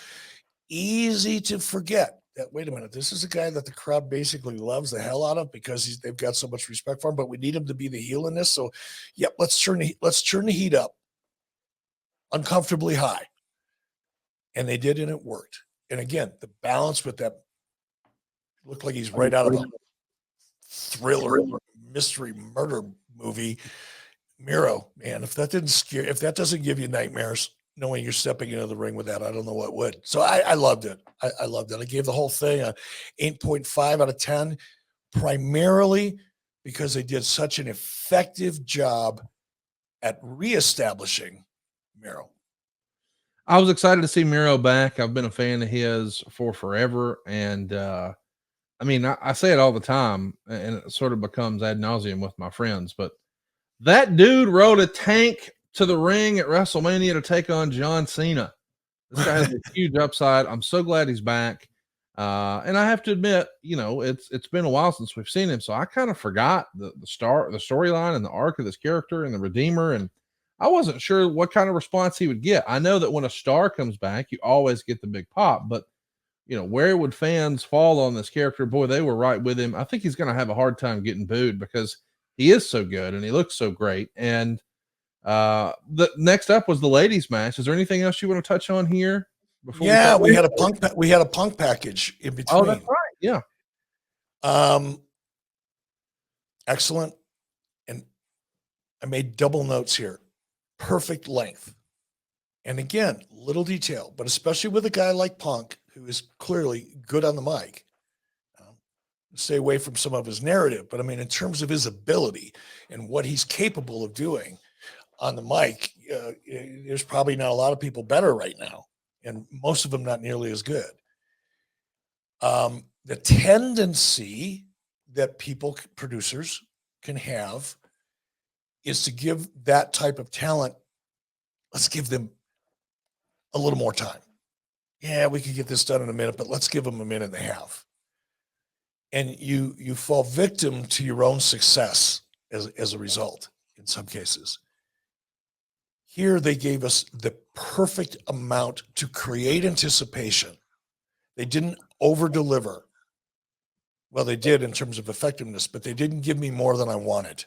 Easy to forget that, wait a minute, this is a guy that the crowd basically loves the hell out of because they've got so much respect for him, but we need him to be the heel in this. So, yep, let's turn the heat up uncomfortably high. And they did, and it worked. And again, the balance with that looked like he's right out of a thriller, mystery, murder movie. Miro, man, if that doesn't give you nightmares, knowing you're stepping into the ring with that, I don't know what would. So I loved it. I loved it. I gave the whole thing a 8.5 out of 10, primarily because they did such an effective job at reestablishing Miro. I was excited to see Miro back. I've been a fan of his for forever. And I say it all the time, and it sort of becomes ad nauseum with my friends, but that dude rode a tank to the ring at WrestleMania to take on John Cena. This guy has a huge upside. I'm so glad he's back. And I have to admit, it's been a while since we've seen him. So I kind of forgot the storyline and the arc of this character and the Redeemer. And I wasn't sure what kind of response he would get. I know that when a star comes back, you always get the big pop, but where would fans fall on this character? Boy, they were right with him. I think he's going to have a hard time getting booed because he is so good and he looks so great. And the next up was the ladies match. Is there anything else you want to touch on here? We had a punk package in between. Oh, that's right. Yeah. Excellent. And I made double notes here. Perfect length. And again, little detail, but especially with a guy like Punk, who is clearly good on the mic. Stay away from some of his narrative, but in terms of his ability and what he's capable of doing on the mic, there's probably not a lot of people better right now, and most of them not nearly as good. The tendency that producers can have is to give that type of talent, let's give them a little more time. Yeah, we could get this done in a minute, but let's give them a minute and a half. And you fall victim to your own success as a result in some cases. Here they gave us the perfect amount to create anticipation. They didn't over-deliver. Well, they did in terms of effectiveness, but they didn't give me more than I wanted.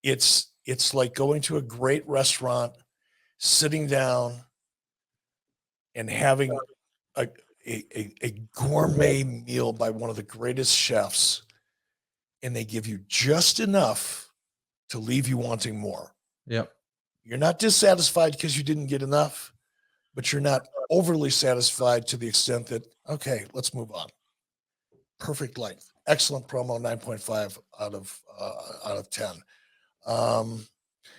It's like going to a great restaurant, sitting down, and having a gourmet meal by one of the greatest chefs, and they give you just enough to leave you wanting more. Yep. You're not dissatisfied because you didn't get enough, but you're not overly satisfied to the extent that, okay, let's move on. Perfect length. Excellent promo, 9.5 out of 10.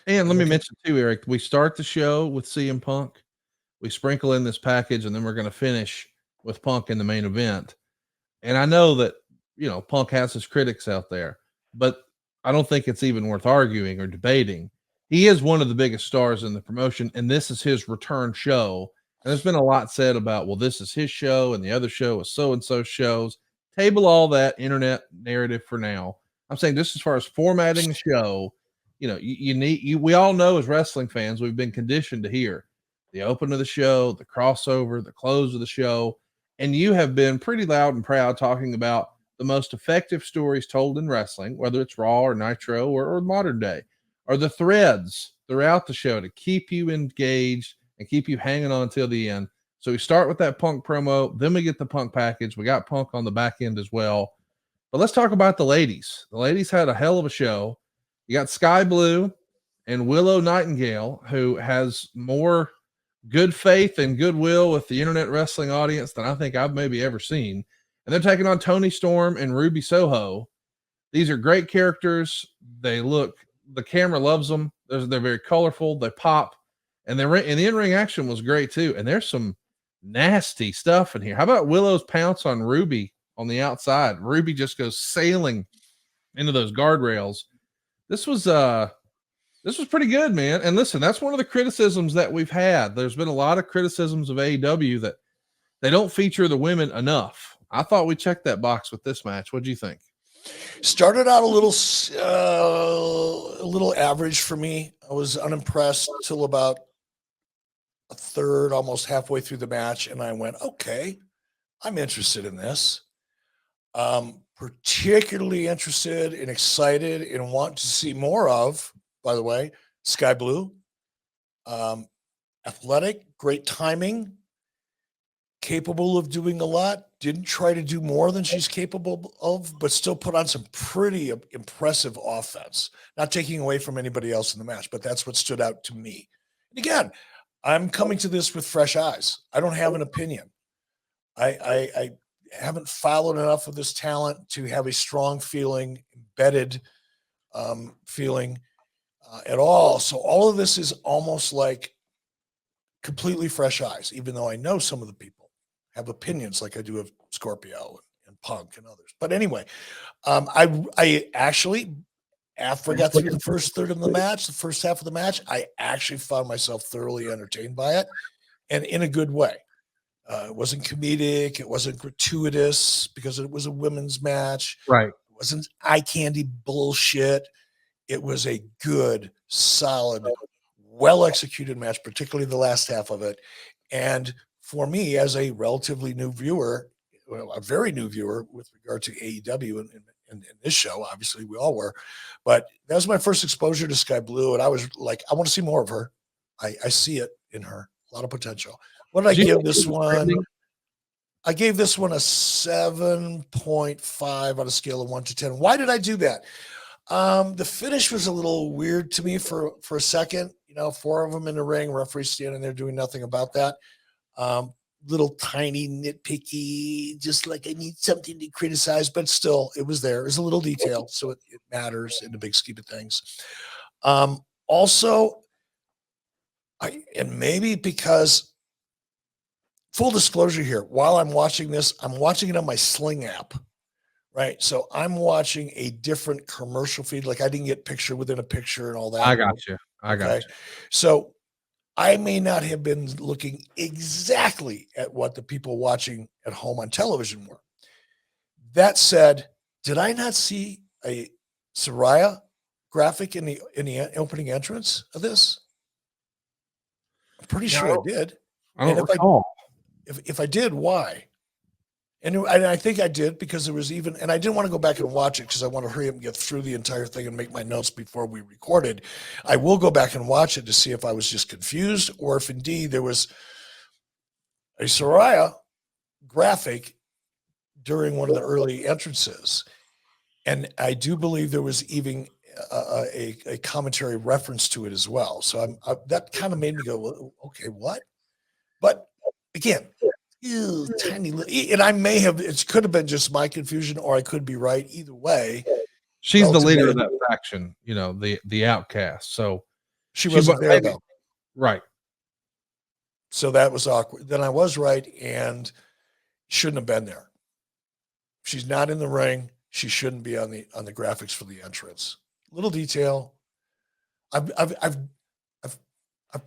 And let me mention too, Eric, we start the show with CM Punk. We sprinkle in this package, and then we're going to finish with Punk in the main event. And I know that, Punk has his critics out there, but I don't think it's even worth arguing or debating. He is one of the biggest stars in the promotion, and this is his return show. And there's been a lot said about, well, this is his show, and the other show is so-and-so shows. Table all that internet narrative for now. I'm saying just as far as formatting the show, we all know as wrestling fans, we've been conditioned to hear the open of the show, the crossover, the close of the show. And you have been pretty loud and proud talking about the most effective stories told in wrestling, whether it's Raw or Nitro or modern day, are the threads throughout the show to keep you engaged and keep you hanging on until the end. So we start with that Punk promo, then we get the Punk package. We got Punk on the back end as well. But let's talk about the ladies. The ladies had a hell of a show. You got Sky Blue and Willow Nightingale, who has more good faith and goodwill with the internet wrestling audience than I think I've maybe ever seen. And they're taking on Tony Storm and Ruby Soho. These are great characters. The camera loves them. They're very colorful. They pop. And the in-ring action was great too. And there's some nasty stuff in here. How about Willow's pounce on Ruby on the outside? Ruby just goes sailing into those guardrails. This was pretty good, man. And listen, that's one of the criticisms that we've had. There's been a lot of criticisms of AEW that they don't feature the women enough. I thought we checked that box with this match. What do you think? Started out a little average for me. I was unimpressed till about a third, almost halfway through the match, and I went, okay, I'm interested in this. Particularly interested and excited and want to see more of, by the way, Sky Blue. Athletic, great timing, capable of doing a lot. Didn't try to do more than she's capable of, but still put on some pretty impressive offense. Not taking away from anybody else in the match, but that's what stood out to me. And again, I'm coming to this with fresh eyes. I don't have an opinion. I haven't followed enough of this talent to have a strong feeling, embedded feeling at all. So all of this is almost like completely fresh eyes, even though I know some of the people have opinions like I do of Scorpio and Punk and others. But anyway, I actually, after I got through the first third of the match, the first half of the match, I actually found myself thoroughly entertained by it, and in a good way. It wasn't comedic. It wasn't gratuitous because it was a women's match. Right. It wasn't eye candy bullshit. It was a good, solid, well-executed match, particularly the last half of it. And for me, as a relatively new viewer, well, a very new viewer with regard to AEW and this show, obviously we all were, but that was my first exposure to Sky Blue. And I was like, I want to see more of her. I see it in her, a lot of potential. What did I give this one? I gave this one a 7.5 on a scale of 1 to 10. Why did I do that? The finish was a little weird to me for a second. 4 of them in the ring, referee standing there doing nothing about that. Little tiny nitpicky, just like I need something to criticize, but still it was there. It was a little detail, so it matters in the big scheme of things. Also, and maybe because full disclosure here, while I'm watching this, I'm watching it on my Sling app, right? So I'm watching a different commercial feed. Like I didn't get picture within a picture and all that. I got you. I got you. So I may not have been looking exactly at what the people watching at home on television were. That said, did I not see a Saraya graphic in the opening entrance of this? I'm pretty sure I did. I don't recall. If I did, why? And I think I did because there was even, and I didn't want to go back and watch it because I want to hurry up and get through the entire thing and make my notes before we recorded. I will go back and watch it to see if I was just confused or if indeed there was a Saraya graphic during one of the early entrances. And I do believe there was even a commentary reference to it as well. So that kind of made me go, well, okay, what? But again, tiny little, and I may have, it could have been just my confusion or I could be right. Either way. She's the leader of that faction, you know, the outcast. So she wasn't there though. Right. So that was awkward. Then I was right and shouldn't have been there. She's not in the ring. She shouldn't be on the graphics for the entrance. Little detail. I've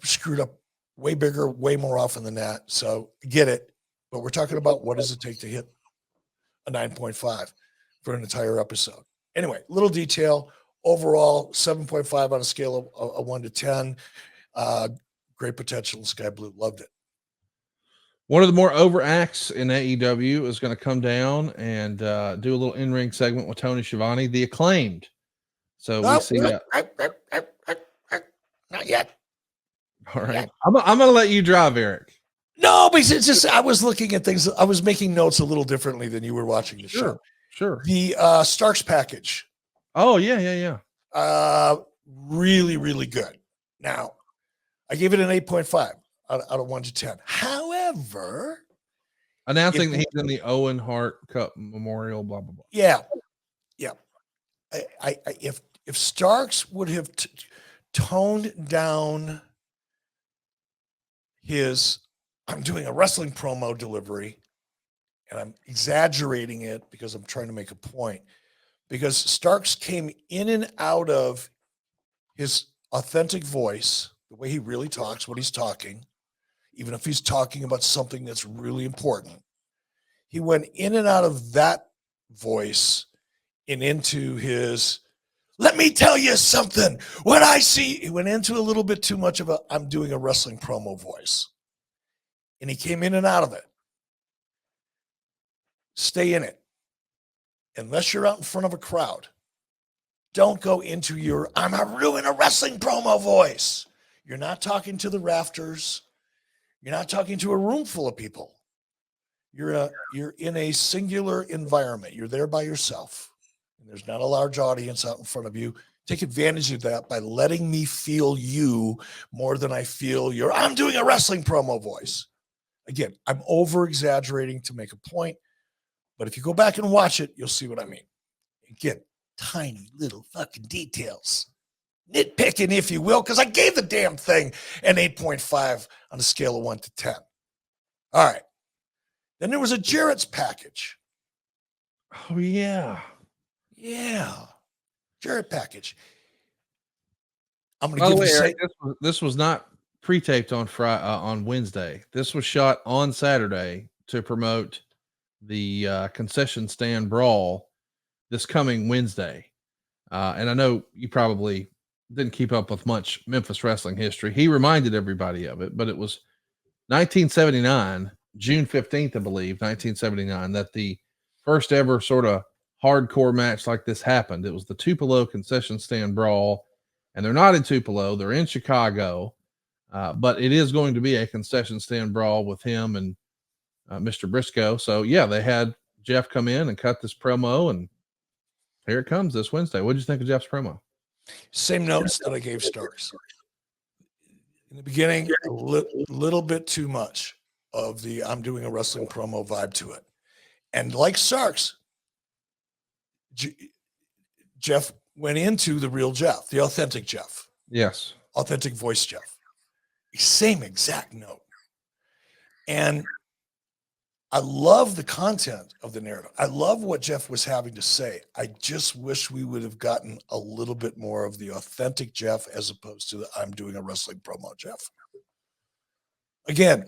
screwed up way bigger, way more often than that. So get it. But we're talking about what does it take to hit a 9.5 for an entire episode. Anyway, little detail. Overall, 7.5 on a scale of 1 to 10. Great potential. Sky Blue loved it. One of the more over acts in AEW is going to come down and do a little in-ring segment with Tony Schiavone, the Acclaimed. So we see that. Not yet. All right. Yeah. I'm going to let you drive, Eric. No, but it's just I was looking at things. I was making notes a little differently than you were watching the show. Sure. The Starks package. Oh, yeah. Really, really good. Now, I gave it an 8.5 out of 1 to 10. However, announcing that he's in the Owen Hart Cup Memorial, blah, blah, blah. Yeah. If Starks would have toned down his, I'm doing a wrestling promo delivery and I'm exaggerating it because I'm trying to make a point, because Starks came in and out of his authentic voice, the way he really talks, what he's talking, even if he's talking about something that's really important. He went in and out of that voice and into his, let me tell you something. When I see, he went into a little bit too much of a, I'm doing a wrestling promo voice. And he came in and out of it. Stay in it. Unless you're out in front of a crowd, don't go into your, I'm doing a wrestling promo voice. You're not talking to the rafters. You're not talking to a room full of people. You're in a singular environment. You're there by yourself. And there's not a large audience out in front of you. Take advantage of that by letting me feel you more than I feel your, I'm doing a wrestling promo voice. Again, I'm over exaggerating to make a point, but if you go back and watch it, you'll see what I mean. Again, tiny little fucking details. Nitpicking, if you will, because I gave the damn thing an 8.5 on a scale of 1 to 10. All right. Then there was a Jarrett's package. Oh, yeah. Yeah. Jarrett package. I'm going to give you the Eric, this was not pre-taped on on Wednesday. This was shot on Saturday to promote the concession stand brawl this coming Wednesday. And I know you probably didn't keep up with much Memphis wrestling history. He reminded everybody of it, but it was 1979, June 15th, I believe, 1979, that the first ever sort of hardcore match like this happened. It was the Tupelo concession stand brawl, and they're not in Tupelo, they're in Chicago. But it is going to be a concession stand brawl with him and Mr. Briscoe. So, yeah, they had Jeff come in and cut this promo, and here it comes this Wednesday. What did you think of Jeff's promo? Same notes that I gave Starks. In the beginning, a little bit too much of the I'm doing a wrestling promo vibe to it. And like Starks, Jeff went into the real Jeff, the authentic Jeff. Yes. Authentic voice Jeff. Same exact note. And I love the content of the narrative. I love what Jeff was having to say. I just wish we would have gotten a little bit more of the authentic Jeff as opposed to the I'm doing a wrestling promo Jeff. Again,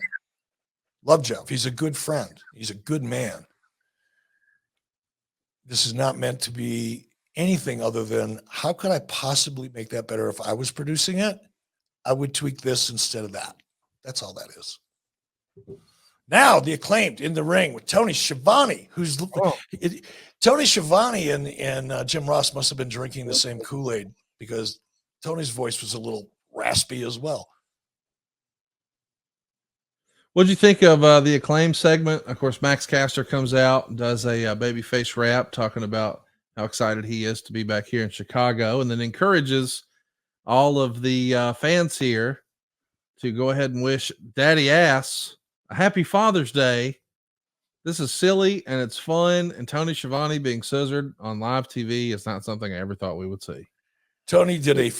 love Jeff. He's a good friend. He's a good man. This is not meant to be anything other than how could I possibly make that better if I was producing it? I would tweak this instead of that. That's all that is. Now the Acclaimed in the ring with Tony Schiavone, who's Tony Schiavone and Jim Ross must have been drinking the same Kool-Aid because Tony's voice was a little raspy as well. What'd you think of the Acclaimed segment? Of course, Max Caster comes out and does a babyface rap talking about how excited he is to be back here in Chicago, and then encourages all of the fans here to go ahead and wish Daddy Ass a happy Father's Day. This is silly and it's fun, and Tony Schiavone being scissored on live TV is not something I ever thought we would see. Tony did a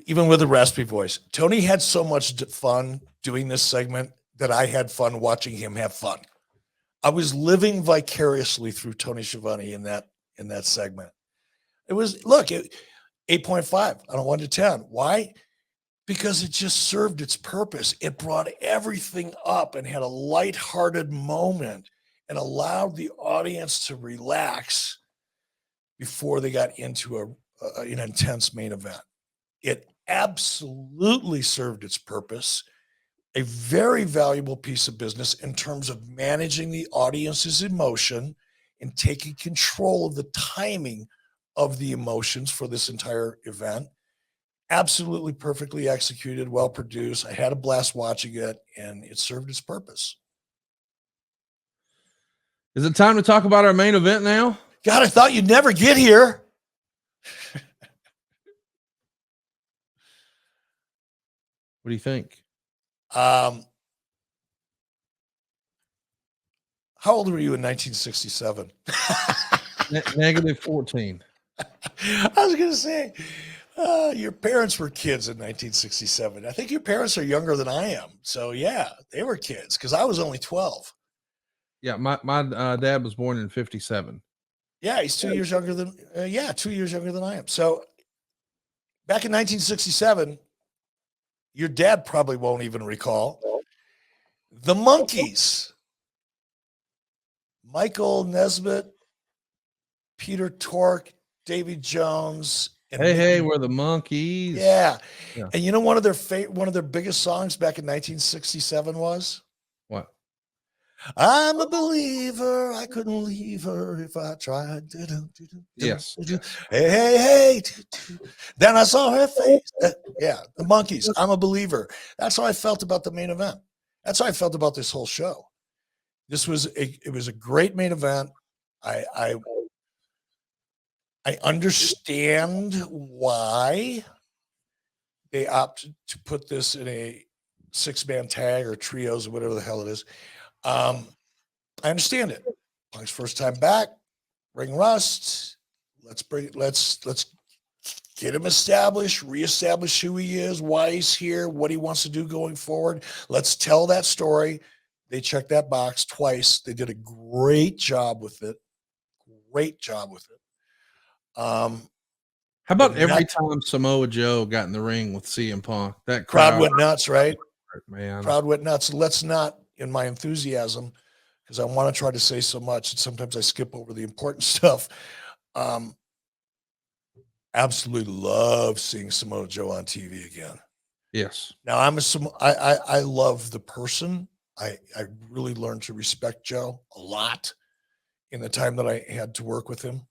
even with a raspy voice. Tony had so much fun doing this segment that I had fun watching him have fun. I was living vicariously through Tony Schiavone in that segment. It was 8.5 on a 1 to 10. Why? Because it just served its purpose. It brought everything up and had a lighthearted moment and allowed the audience to relax before they got into an intense main event. It absolutely served its purpose. A very valuable piece of business in terms of managing the audience's emotion and taking control of the timing of the emotions for this entire event. Absolutely perfectly executed, well produced. I had a blast watching it, and it served its purpose. Is it time to talk about our main event now? God, I thought you'd never get here. What do you think? How old were you in 1967? Negative 14. I was going to say, your parents were kids in 1967. I think your parents are younger than I am. So, yeah, they were kids because I was only 12. Yeah, my dad was born in 57. Yeah, he's 2 years younger than 2 years younger than I am. So, back in 1967, your dad probably won't even recall. The Monkees, Michael Nesbitt, Peter Tork, Davy Jones. And hey, we're the Monkees. Yeah. And you know one of their biggest songs back in 1967 was? What? I'm a believer. I couldn't leave her if I tried. Yes. Hey. Then I saw her face. The Monkees. I'm a believer. That's how I felt about the main event. That's how I felt about this whole show. It was a great main event. I understand why they opted to put this in a 6-man tag or trios or whatever the hell it is. I understand it. Punk's first time back, ring rust. Let's get him established, reestablish who he is, why he's here, what he wants to do going forward. Let's tell that story. They checked that box twice. They did a great job with it. How about every time Samoa Joe got in the ring with CM Punk, that crowd went nuts, right? Man, crowd went nuts. Let's not, in my enthusiasm, because I want to try to say so much, and sometimes I skip over the important stuff. Absolutely love seeing Samoa Joe on TV again. Yes. Now I love the person. I really learned to respect Joe a lot in the time that I had to work with him.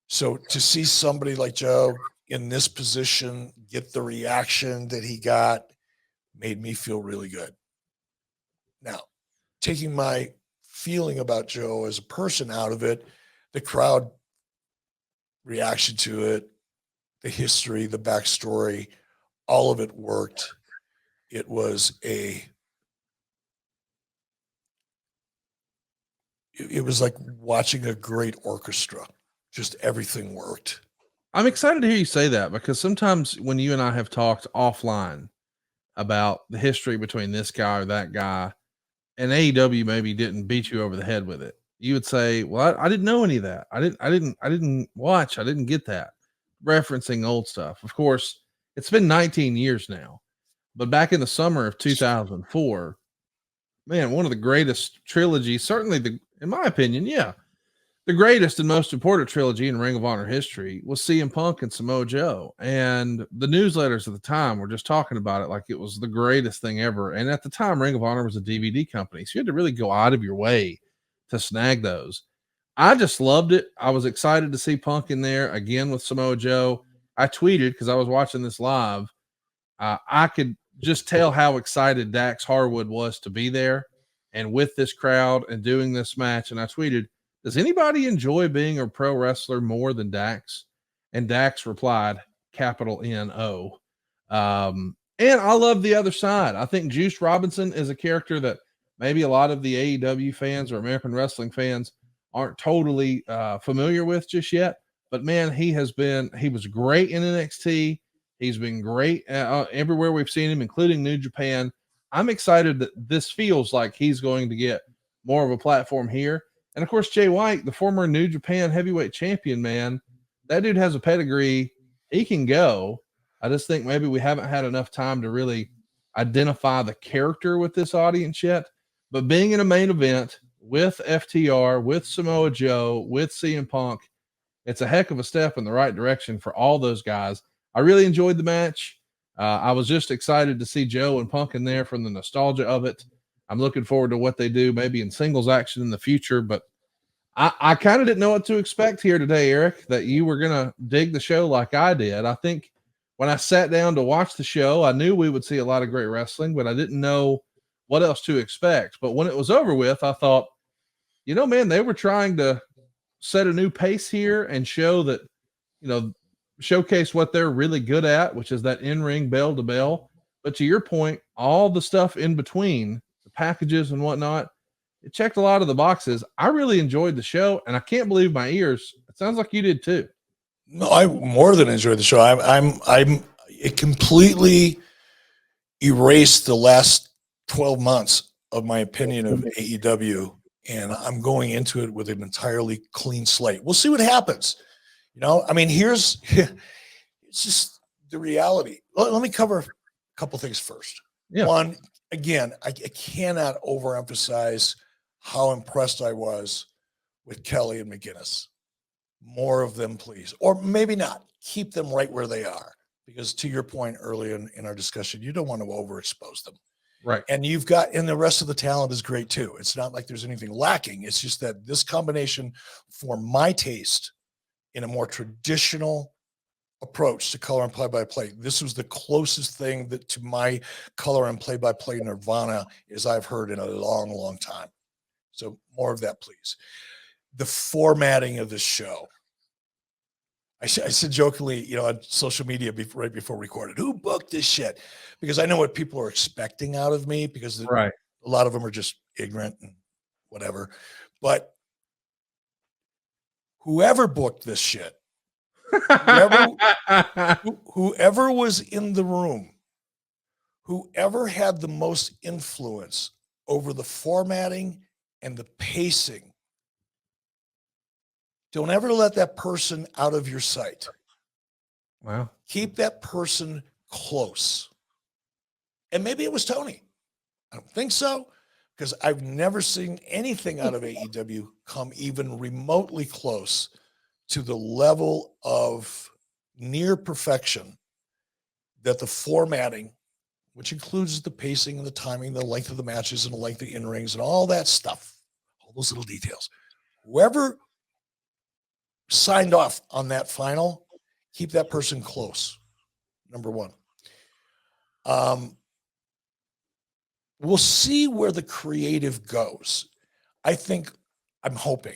So to see somebody like Joe in this position get the reaction that he got made me feel really good. Now, taking my feeling about Joe as a person out of it, the crowd reaction to it, the history, the backstory, all of it worked. It was like watching a great orchestra. Just everything worked. I'm excited to hear you say that, because sometimes when you and I have talked offline about the history between this guy or that guy, and AEW maybe didn't beat you over the head with it, you would say, well, I didn't know any of that. I didn't watch. I didn't get that, referencing old stuff. Of course, it's been 19 years now, but back in the summer of 2004, man, one of the greatest trilogies, certainly in my opinion, yeah, the greatest and most important trilogy in Ring of Honor history was CM Punk and Samoa Joe. And the newsletters at the time were just talking about it like it was the greatest thing ever. And at the time, Ring of Honor was a DVD company. So you had to really go out of your way to snag those. I just loved it. I was excited to see Punk in there again with Samoa Joe. I tweeted because I was watching this live. I could just tell how excited Dax Harwood was to be there and with this crowd and doing this match. And I tweeted, does anybody enjoy being a pro wrestler more than Dax? And Dax replied, capital N-O. And I love the other side. I think Juice Robinson is a character that maybe a lot of the AEW fans or American wrestling fans aren't totally familiar with just yet. But man, he was great in NXT. He's been great everywhere we've seen him, including New Japan. I'm excited that this feels like he's going to get more of a platform here. And of course, Jay White, the former New Japan heavyweight champion, man, that dude has a pedigree. He can go. I just think maybe we haven't had enough time to really identify the character with this audience yet. But being in a main event with FTR, with Samoa Joe, with CM Punk, it's a heck of a step in the right direction for all those guys. I really enjoyed the match. I was just excited to see Joe and Punk in there from the nostalgia of it. I'm looking forward to what they do maybe in singles action in the future, but I kind of didn't know what to expect here today, Eric, that you were going to dig the show like I did. I think when I sat down to watch the show, I knew we would see a lot of great wrestling, but I didn't know what else to expect. But when it was over with, I thought, man, they were trying to set a new pace here and show that, showcase what they're really good at, which is that in-ring bell to bell. But to your point, all the stuff in between, the packages and whatnot, it checked a lot of the boxes. I really enjoyed the show, and I can't believe my ears. It sounds like you did too. No, I more than enjoyed the show. It completely erased the last 12 months of my opinion of AEW, and I'm going into it with an entirely clean slate. We'll see what happens. It's just the reality. Let me cover a couple things first. Yeah. One, again, I cannot overemphasize how impressed I was with Kelly and McGinnis. More of them, please. Or maybe not. Keep them right where they are. Because to your point earlier in our discussion, you don't want to overexpose them. Right. And and the rest of the talent is great too. It's not like there's anything lacking. It's just that this combination, for my taste, in a more traditional approach to color and play-by-play, this was the closest thing to my color and play-by-play nirvana as I've heard in a long, long time. So more of that, please. The formatting of the show. I said jokingly, on social media right before we recorded, who booked this shit? Because I know what people are expecting out of me, because right. A lot of them are just ignorant and whatever. But whoever booked this shit, whoever was in the room, whoever had the most influence over the formatting and the pacing, don't ever let that person out of your sight. Wow. Keep that person close. And maybe it was Tony. I don't think so, because I've never seen anything out of AEW come even remotely close to the level of near perfection that the formatting, which includes the pacing and the timing, the length of the matches and the length of the in-rings and all that stuff, all those little details. Whoever signed off on that final, keep that person close. Number one. We'll see where the creative goes. I'm hoping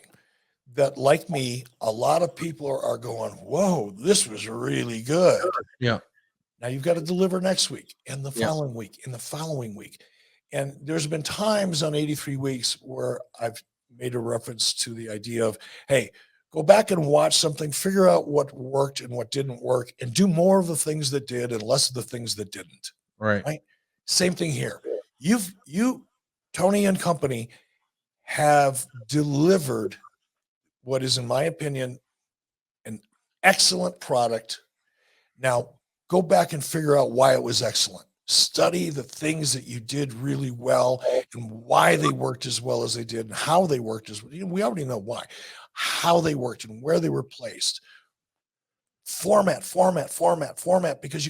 that, like me, a lot of people are going, whoa, this was really good. Yeah. Now you've got to deliver next week and the following week and the following week. And there's been times on 83 weeks where I've made a reference to the idea of, hey, go back and watch something, figure out what worked and what didn't work, and do more of the things that did and less of the things that didn't. Right. Same thing here. You Tony and company have delivered what is, in my opinion, an excellent product. Now, go back and figure out why it was excellent. Study the things that you did really well and why they worked as well as they did and how they worked as well. We already know why, how they worked and where they were placed. Format, because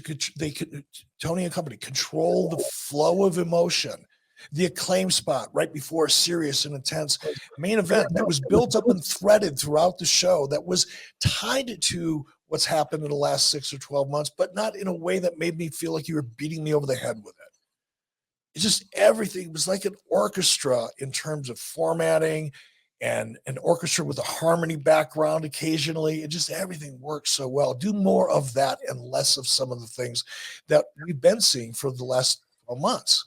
Tony and company control the flow of emotion. The Acclaimed spot right before a serious and intense main event that was built up and threaded throughout the show, that was tied to what's happened in the last 6 or 12 months, but not in a way that made me feel like you were beating me over the head with it. It's just everything was like an orchestra in terms of formatting, and an orchestra with a harmony background occasionally. It just, everything works so well. Do more of that and less of some of the things that we've been seeing for the last 12 months.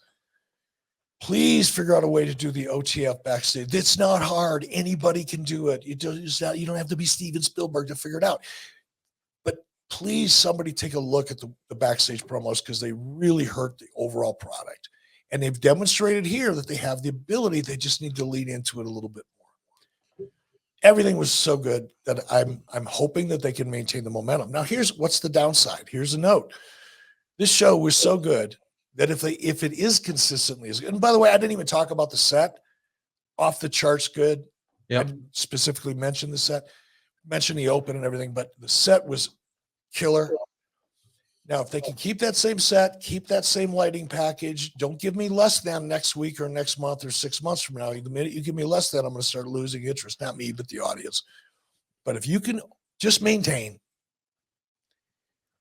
Please figure out a way to do the OTF backstage. It's not hard. Anybody can do it. You don't have to be Steven Spielberg to figure it out. But please, somebody take a look at the backstage promos, because they really hurt the overall product. And they've demonstrated here that they have the ability. They just need to lean into it a little bit more. Everything was so good that I'm hoping that they can maintain the momentum. Now, what's the downside. Here's a note. This show was so good that if it is consistently as good, and by the way, I didn't even talk about the set, off the charts good. Yep. I didn't specifically mention the set, mention the open and everything, but the set was killer. Now, if they can keep that same set, keep that same lighting package, don't give me less than next week or next month or 6 months from now. The minute you give me less than, I'm going to start losing interest. Not me, but the audience. But if you can just maintain,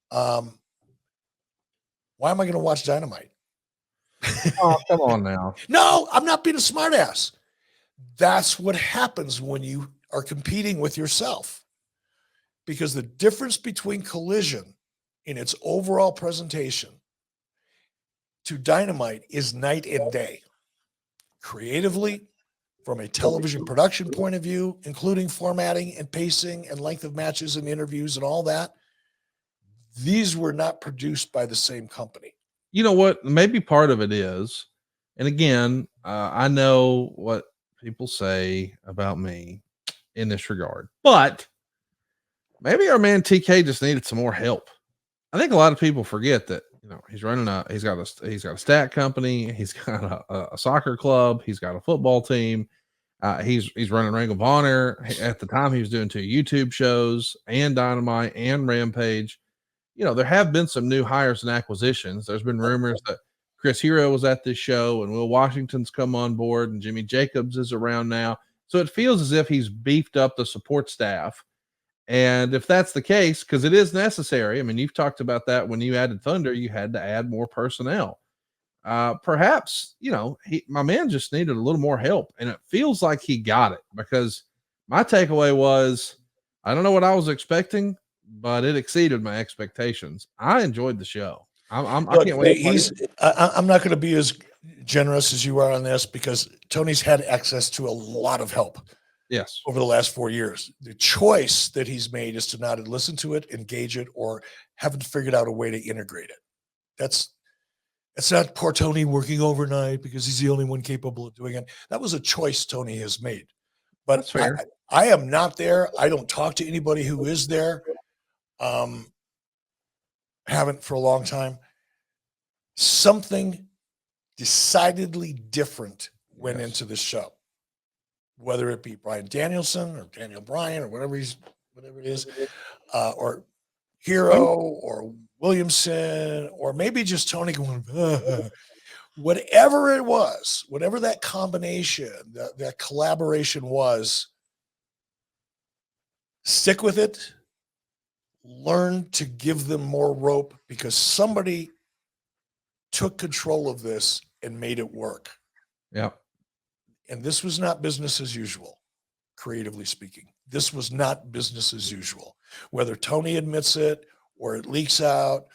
why am I going to watch Dynamite? Oh, come on now. No, I'm not being a smartass. That's what happens when you are competing with yourself. Because the difference between Collision in its overall presentation to Dynamite is night and day. Creatively, from a television production point of view, including formatting and pacing and length of matches and interviews and all that, these were not produced by the same company. You know what? Maybe part of it is, and again, I know what people say about me in this regard, but maybe our man TK just needed some more help. I think a lot of people forget that, he's got a stat company. He's got a soccer club. He's got a football team. He's running Ring of Honor. At the time, he was doing 2 YouTube shows and Dynamite and Rampage. There have been some new hires and acquisitions. There's been rumors that Chris Hero was at this show and Will Washington's come on board and Jimmy Jacobs is around now. So it feels as if he's beefed up the support staff. And if that's the case, because it is necessary, I mean, you've talked about that when you added Thunder, you had to add more personnel. Perhaps, my man just needed a little more help, and it feels like he got it, because my takeaway was, I don't know what I was expecting, but it exceeded my expectations. I enjoyed the show. I can't wait. I'm not going to be as generous as you are on this, because Tony's had access to a lot of help. Yes. Over the last 4 years, the choice that he's made is to not listen to it, engage it, or haven't figured out a way to integrate it. That's not poor Tony working overnight because he's the only one capable of doing it. That was a choice Tony has made. But that's fair. I am not there. I don't talk to anybody who is there. Haven't for a long time. Something decidedly different went into this show. Whether it be Bryan Danielson or Daniel Bryan or whatever it is, or Hero or Williamson, or maybe just Tony going, whatever it was, whatever that combination, that collaboration was, stick with it, learn to give them more rope, because somebody took control of this and made it work. Yeah. And this was not business as usual, creatively speaking. This was not business as usual, whether Tony admits it or it leaks out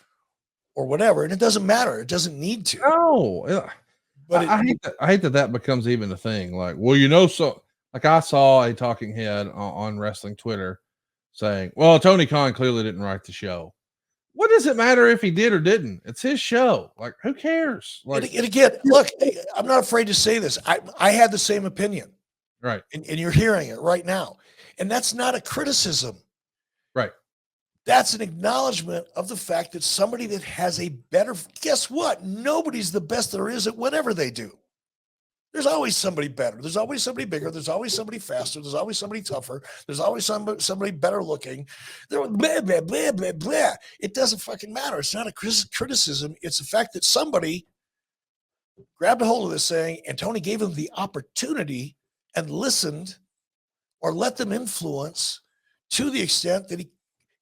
or whatever. And it doesn't matter. It doesn't need to. No, but I hate that becomes even a thing. Like, well, so like I saw a talking head on wrestling Twitter saying, well, Tony Khan clearly didn't write the show. what does it matter if he did or didn't? It's his show. Like, who cares? Like, and again, look, I'm not afraid to say this. I had the same opinion. right. And you're hearing it right now. And that's not a criticism. Right. That's an acknowledgement of the fact that somebody that has a better, guess what? Nobody's the best there is at whatever they do. There's always somebody better. There's always somebody bigger. There's always somebody faster. There's always somebody tougher. There's always somebody better looking. Blah, blah, blah, blah, blah. It doesn't fucking matter. It's not a criticism. It's the fact that somebody grabbed a hold of this thing and Tony gave them the opportunity and listened or let them influence to the extent that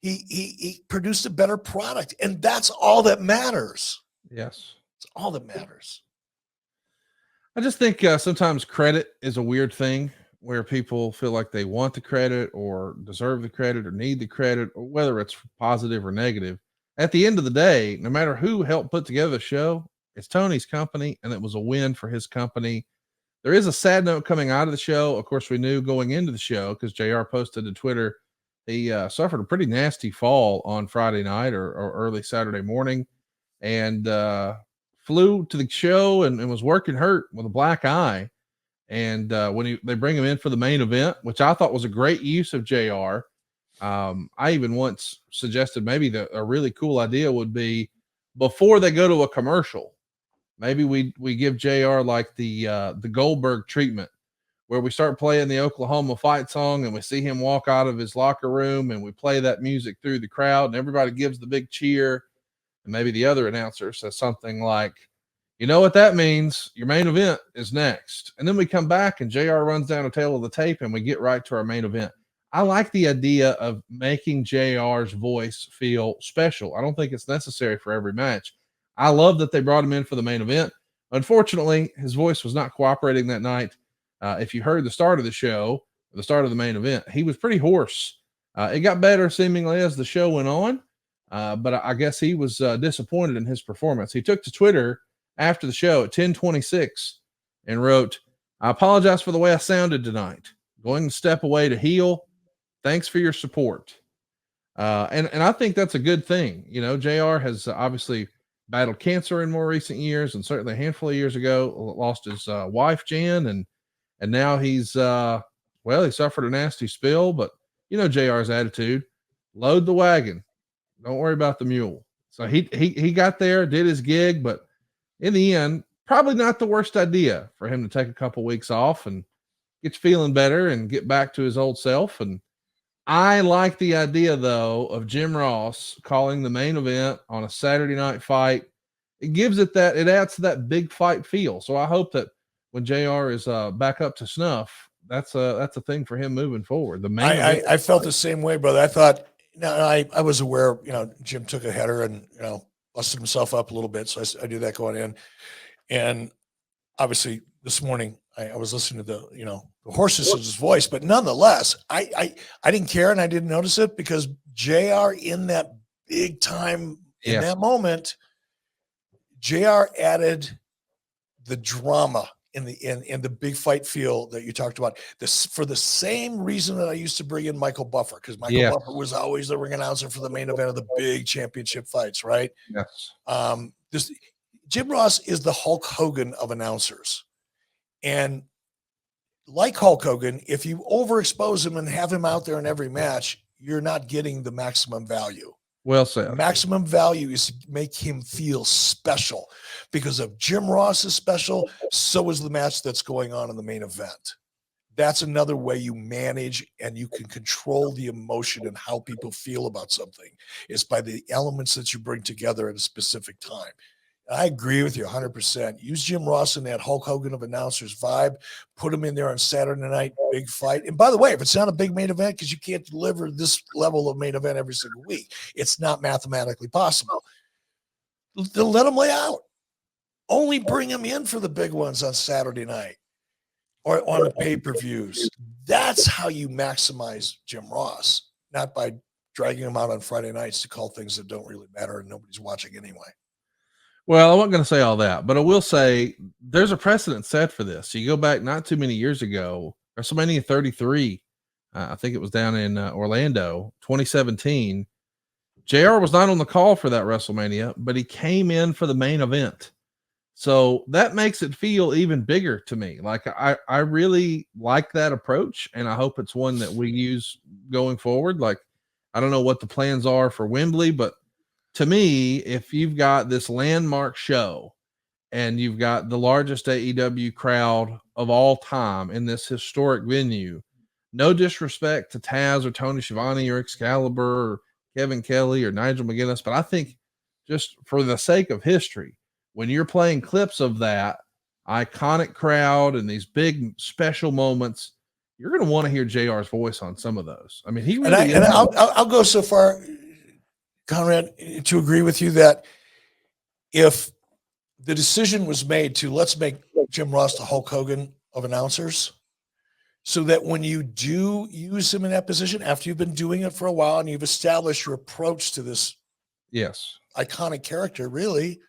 he produced a better product. And that's all that matters. Yes. It's all that matters. I just think sometimes credit is a weird thing where people feel like they want the credit or deserve the credit or need the credit, or whether it's positive or negative. At the end of the day, no matter who helped put together the show, it's Tony's company, and it was a win for his company. There is a sad note coming out of the show. Of course, we knew going into the show because JR posted to Twitter, he suffered a pretty nasty fall on Friday night or early Saturday morning, and flew to the show and was working hurt with a black eye. And when they bring him in for the main event, which I thought was a great use of JR, I even once suggested maybe a really cool idea would be before they go to a commercial, maybe we give JR like the Goldberg treatment, where we start playing the Oklahoma fight song and we see him walk out of his locker room and we play that music through the crowd and everybody gives the big cheer. And maybe the other announcer says something like, you know what that means? Your main event is next. And then we come back and JR runs down the tail of the tape and we get right to our main event. I like the idea of making JR's voice feel special. I don't think it's necessary for every match. I love that they brought him in for the main event. Unfortunately, his voice was not cooperating that night. If you heard the start of the show, the start of the main event, he was pretty hoarse. It got better seemingly as the show went on. But I guess he was disappointed in his performance. He took to Twitter after the show at 10:26 and wrote, I apologize for the way I sounded tonight. Going to step away to heal. Thanks for your support. And I think that's a good thing. You know, JR has obviously battled cancer in more recent years, and certainly a handful of years ago, lost his wife, Jan, and now he's, he suffered a nasty spill, but you know, JR's attitude, load the wagon. Don't worry about the mule. So he got there, did his gig, but in the end, probably not the worst idea for him to take a couple weeks off and get feeling better and get back to his old self. And I like the idea, though, of Jim Ross calling the main event on a Saturday night fight. It gives it that, it adds to that big fight feel. So I hope that when JR is back up to snuff, that's a thing for him moving forward. The main I felt the same way, brother. I thought, I was aware, Jim took a header and, busted himself up a little bit. So I do that going in. And obviously this morning I was listening to the hoarseness of his voice, but nonetheless, I didn't care and I didn't notice it because JR in that big time, in that moment, JR added the drama in the big fight feel that you talked about. This for the same reason that I used to bring in Michael Buffer, because Michael Buffer was always the ring announcer for the main event of the big championship fights, right? Yes. Jim Ross is the Hulk Hogan of announcers. And like Hulk Hogan, if you overexpose him and have him out there in every match, you're not getting the maximum value. Well said. Maximum value is to make him feel special, because if Jim Ross is special, so is the match that's going on in the main event. That's another way you manage and you can control the emotion and how people feel about something, is by the elements that you bring together at a specific time. I agree with you 100%. Use Jim Ross in that Hulk Hogan of announcers vibe. Put him in there on Saturday night, big fight. And by the way, if it's not a big main event, because you can't deliver this level of main event every single week, it's not mathematically possible. Then let him lay out. Only bring him in for the big ones on Saturday night or on the pay-per-views. That's how you maximize Jim Ross, not by dragging him out on Friday nights to call things that don't really matter and nobody's watching anyway. Well, I wasn't going to say all that, but I will say there's a precedent set for this. You go back not too many years ago, WrestleMania 33, I think it was down in Orlando, 2017. JR was not on the call for that WrestleMania, but he came in for the main event. So that makes it feel even bigger to me. Like I really like that approach, and I hope it's one that we use going forward. Like, I don't know what the plans are for Wembley, but to me, if you've got this landmark show and you've got the largest AEW crowd of all time in this historic venue, no disrespect to Taz or Tony Schiavone or Excalibur or Kevin Kelly or Nigel McGuinness, but I think just for the sake of history, when you're playing clips of that iconic crowd and these big special moments, you're going to want to hear JR's voice on some of those. I mean, he really I'll go so far, Conrad, to agree with you that if the decision was made to let's make Jim Ross the Hulk Hogan of announcers, so that when you do use him in that position, after you've been doing it for a while and you've established your approach to this iconic character, really,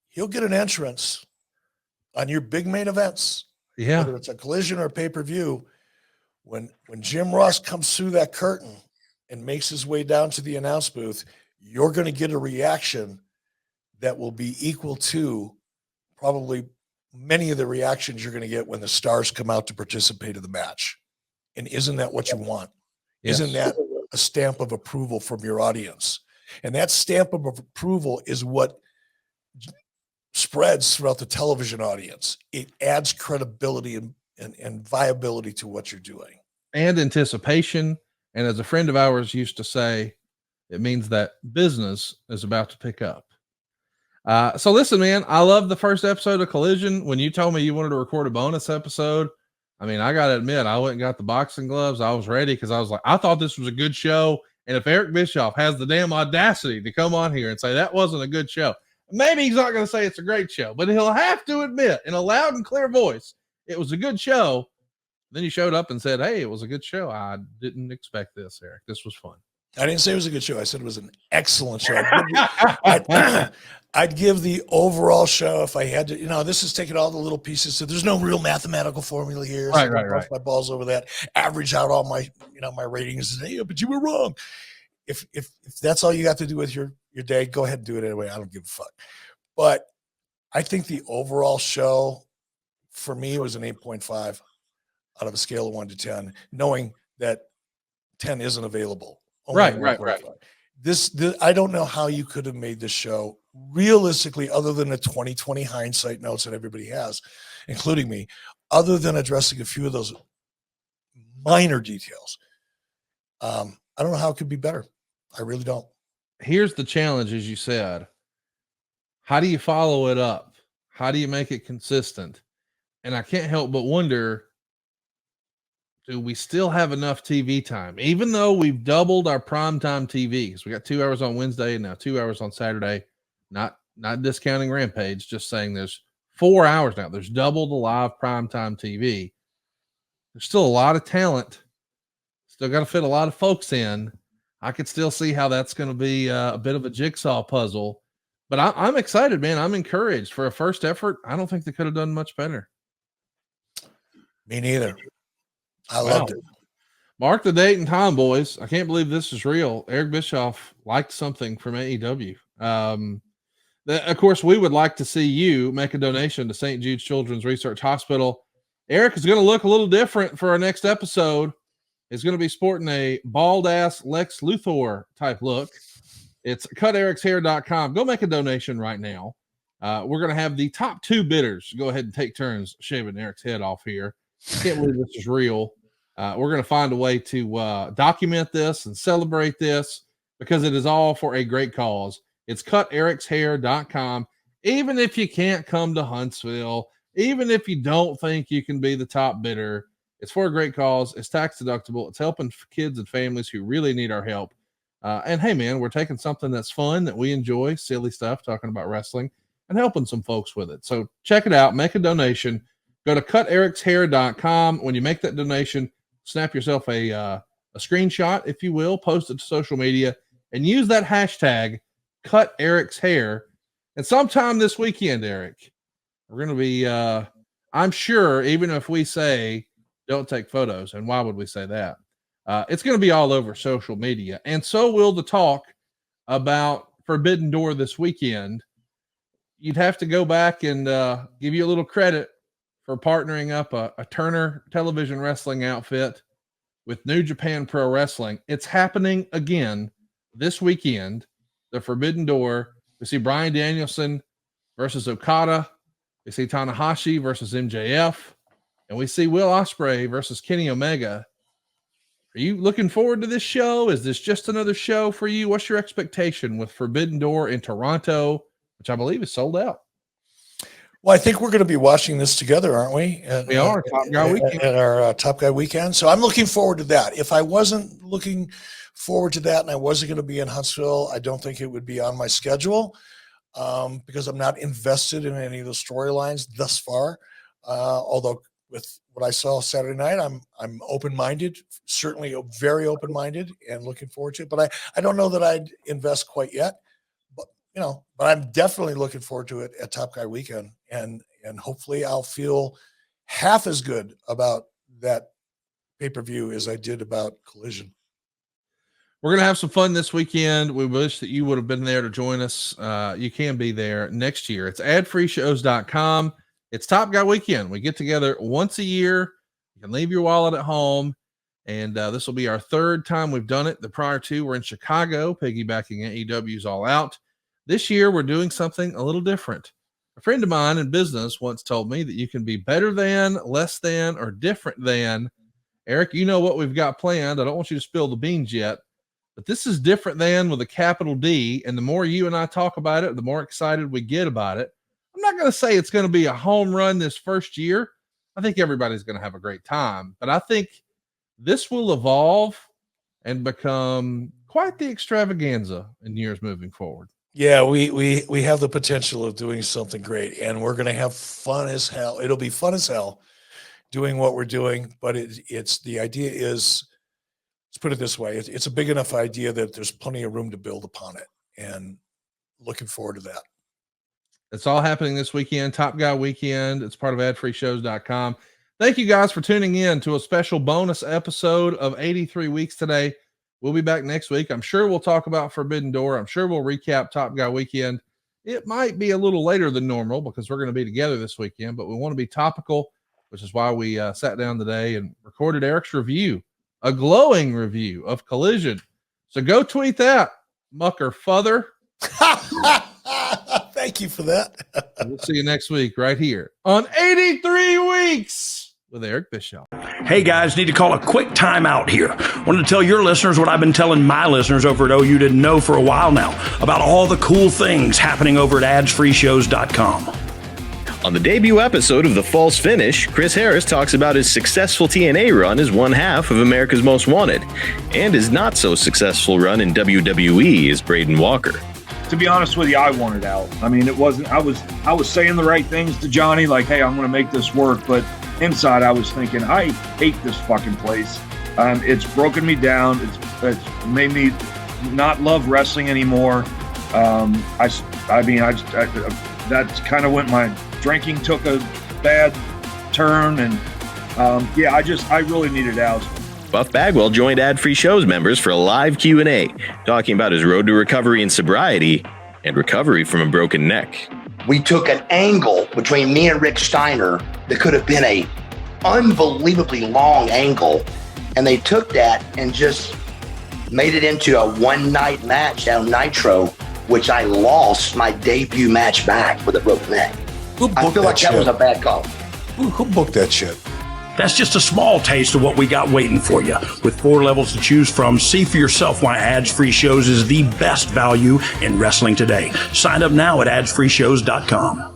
he'll get an entrance on your big main events, whether it's a Collision or a pay-per-view. When Jim Ross comes through that curtain and makes his way down to the announce booth, you're going to get a reaction that will be equal to probably many of the reactions you're going to get when the stars come out to participate in the match. And isn't that what you want? Yes. Isn't that a stamp of approval from your audience? And that stamp of approval is what spreads throughout the television audience. It adds credibility and viability to what you're doing. And anticipation. And as a friend of ours used to say, it means that business is about to pick up. So listen, man, I love the first episode of Collision. When you told me you wanted to record a bonus episode, I mean, I got to admit, I went and got the boxing gloves. I was ready because I was like, I thought this was a good show. And if Eric Bischoff has the damn audacity to come on here and say that wasn't a good show, maybe he's not going to say it's a great show, but he'll have to admit in a loud and clear voice, it was a good show. Then you showed up and said, hey, it was a good show. I didn't expect this, Eric. This was fun. I didn't say it was a good show. I said it was an excellent show. I'd give the overall show, if I had to, this is taking all the little pieces. So there's no real mathematical formula here. So right. My balls over that, average out all my, my ratings and say, yeah, but you were wrong. If that's all you got to do with your day, go ahead and do it anyway. I don't give a fuck. But I think the overall show for me was an 8.5 out of a scale of 1 to 10, knowing that 10 isn't available. Right. This I don't know how you could have made this show realistically, other than the 2020 hindsight notes that everybody has, including me, other than addressing a few of those minor details. I don't know how it could be better. I really don't. Here's the challenge, as you said. How do you follow it up? How do you make it consistent? And I can't help but wonder, do we still have enough TV time? Even though we've doubled our primetime TV, because we got 2 hours on Wednesday and now 2 hours on Saturday, not discounting Rampage, just saying there's 4 hours now. There's double the live primetime TV. There's still a lot of talent. Still got to fit a lot of folks in. I could still see how that's going to be a bit of a jigsaw puzzle. But I'm excited, man. I'm encouraged. For a first effort, I don't think they could have done much better. Me neither. I loved it. Mark the date and time, boys. I can't believe this is real. Eric Bischoff liked something from AEW. Of course, we would like to see you make a donation to St. Jude's Children's Research Hospital. Eric is going to look a little different for our next episode. He's going to be sporting a bald-ass Lex Luthor type look. It's cutericshair.com. Go make a donation right now. We're going to have the top 2 bidders go ahead and take turns shaving Eric's head off here. I can't believe this is real. We're going to find a way to document this and celebrate this because it is all for a great cause. It's cutericshair.com. Even if you can't come to Huntsville, even if you don't think you can be the top bidder, it's for a great cause. It's tax deductible. It's helping kids and families who really need our help. And hey, man, we're taking something that's fun, that we enjoy, silly stuff, talking about wrestling, and helping some folks with it. So check it out. Make a donation. Go to cutericshair.com. When you make that donation, snap yourself a screenshot, if you will, post it to social media, and use that hashtag #CutEric'sHair. And sometime this weekend, Eric, we're going to be, I'm sure, even if we say don't take photos, and why would we say that? It's going to be all over social media. And so will the talk about Forbidden Door this weekend. You'd have to go back and give you a little credit for partnering up a Turner television wrestling outfit with New Japan Pro Wrestling. It's happening again this weekend, the Forbidden Door. We see Bryan Danielson versus Okada. We see Tanahashi versus MJF. And we see Will Ospreay versus Kenny Omega. Are you looking forward to this show? Is this just another show for you? What's your expectation with Forbidden Door in Toronto, which I believe is sold out? Well, I think we're going to be watching this together, aren't we? We are, Top Guy Weekend. At our Top Guy Weekend. So I'm looking forward to that. If I wasn't looking forward to that and I wasn't going to be in Huntsville, I don't think it would be on my schedule because I'm not invested in any of the storylines thus far. Although with what I saw Saturday night, I'm open-minded, certainly very open-minded and looking forward to it. But I don't know that I'd invest quite yet. But I'm definitely looking forward to it at Top Guy Weekend, and hopefully I'll feel half as good about that pay-per-view as I did about Collision. We're going to have some fun this weekend. We wish that you would have been there to join us. You can be there next year. It's adfreeshows.com. It's Top Guy Weekend. We get together once a year. You can leave your wallet at home, and this will be our third time we've done it. The prior two were in Chicago, piggybacking AEW's All Out. This year, we're doing something a little different. A friend of mine in business once told me that you can be better than, less than, or different than. Eric, you know what we've got planned. I don't want you to spill the beans yet, but this is different than with a capital D. And the more you and I talk about it, the more excited we get about it. I'm not going to say it's going to be a home run this first year. I think everybody's going to have a great time, but I think this will evolve and become quite the extravaganza in years moving forward. Yeah, we have the potential of doing something great, and we're going to have fun as hell. It'll be fun as hell doing what we're doing, but it's the idea is, let's put it this way, it's a big enough idea that there's plenty of room to build upon it, and looking forward to that. It's all happening this weekend, Top Guy Weekend. It's part of adfreeshows.com. Thank you guys for tuning in to a special bonus episode of 83 Weeks Today. We'll be back next week. I'm sure we'll talk about Forbidden Door. I'm sure we'll recap Top Guy Weekend. It might be a little later than normal because we're going to be together this weekend, but we want to be topical, which is why we sat down today and recorded Eric's review, a glowing review of Collision. So go tweet that, mucker father. Thank you for that. We'll see you next week right here on 83 Weeks with Eric Bischoff. Hey guys, need to call a quick time out here. Wanted to tell your listeners what I've been telling my listeners over at OU to know for a while now about all the cool things happening over at adsfreeshows.com. On the debut episode of The False Finish, Chris Harris talks about his successful TNA run as one half of America's Most Wanted, and his not so successful run in WWE as Braden Walker. To be honest with you, I wanted out. I mean, it wasn't, I was saying the right things to Johnny, like, hey, I'm going to make this work. But inside I was thinking, I hate this fucking place. It's broken me down. It's made me not love wrestling anymore. That's kind of when my drinking took a bad turn. And I really needed out. Buff Bagwell joined Ad Free Shows members for a live Q&A, talking about his road to recovery and sobriety and recovery from a broken neck. We took an angle between me and Rick Steiner that could have been a unbelievably long angle, and they took that and just made it into a one-night match down Nitro, which I lost my debut match back with a broken neck. I feel like that was a bad call. Who booked that shit? That's just a small taste of what we got waiting for you. With 4 levels to choose from, see for yourself why Ads Free Shows is the best value in wrestling today. Sign up now at adsfreeshows.com.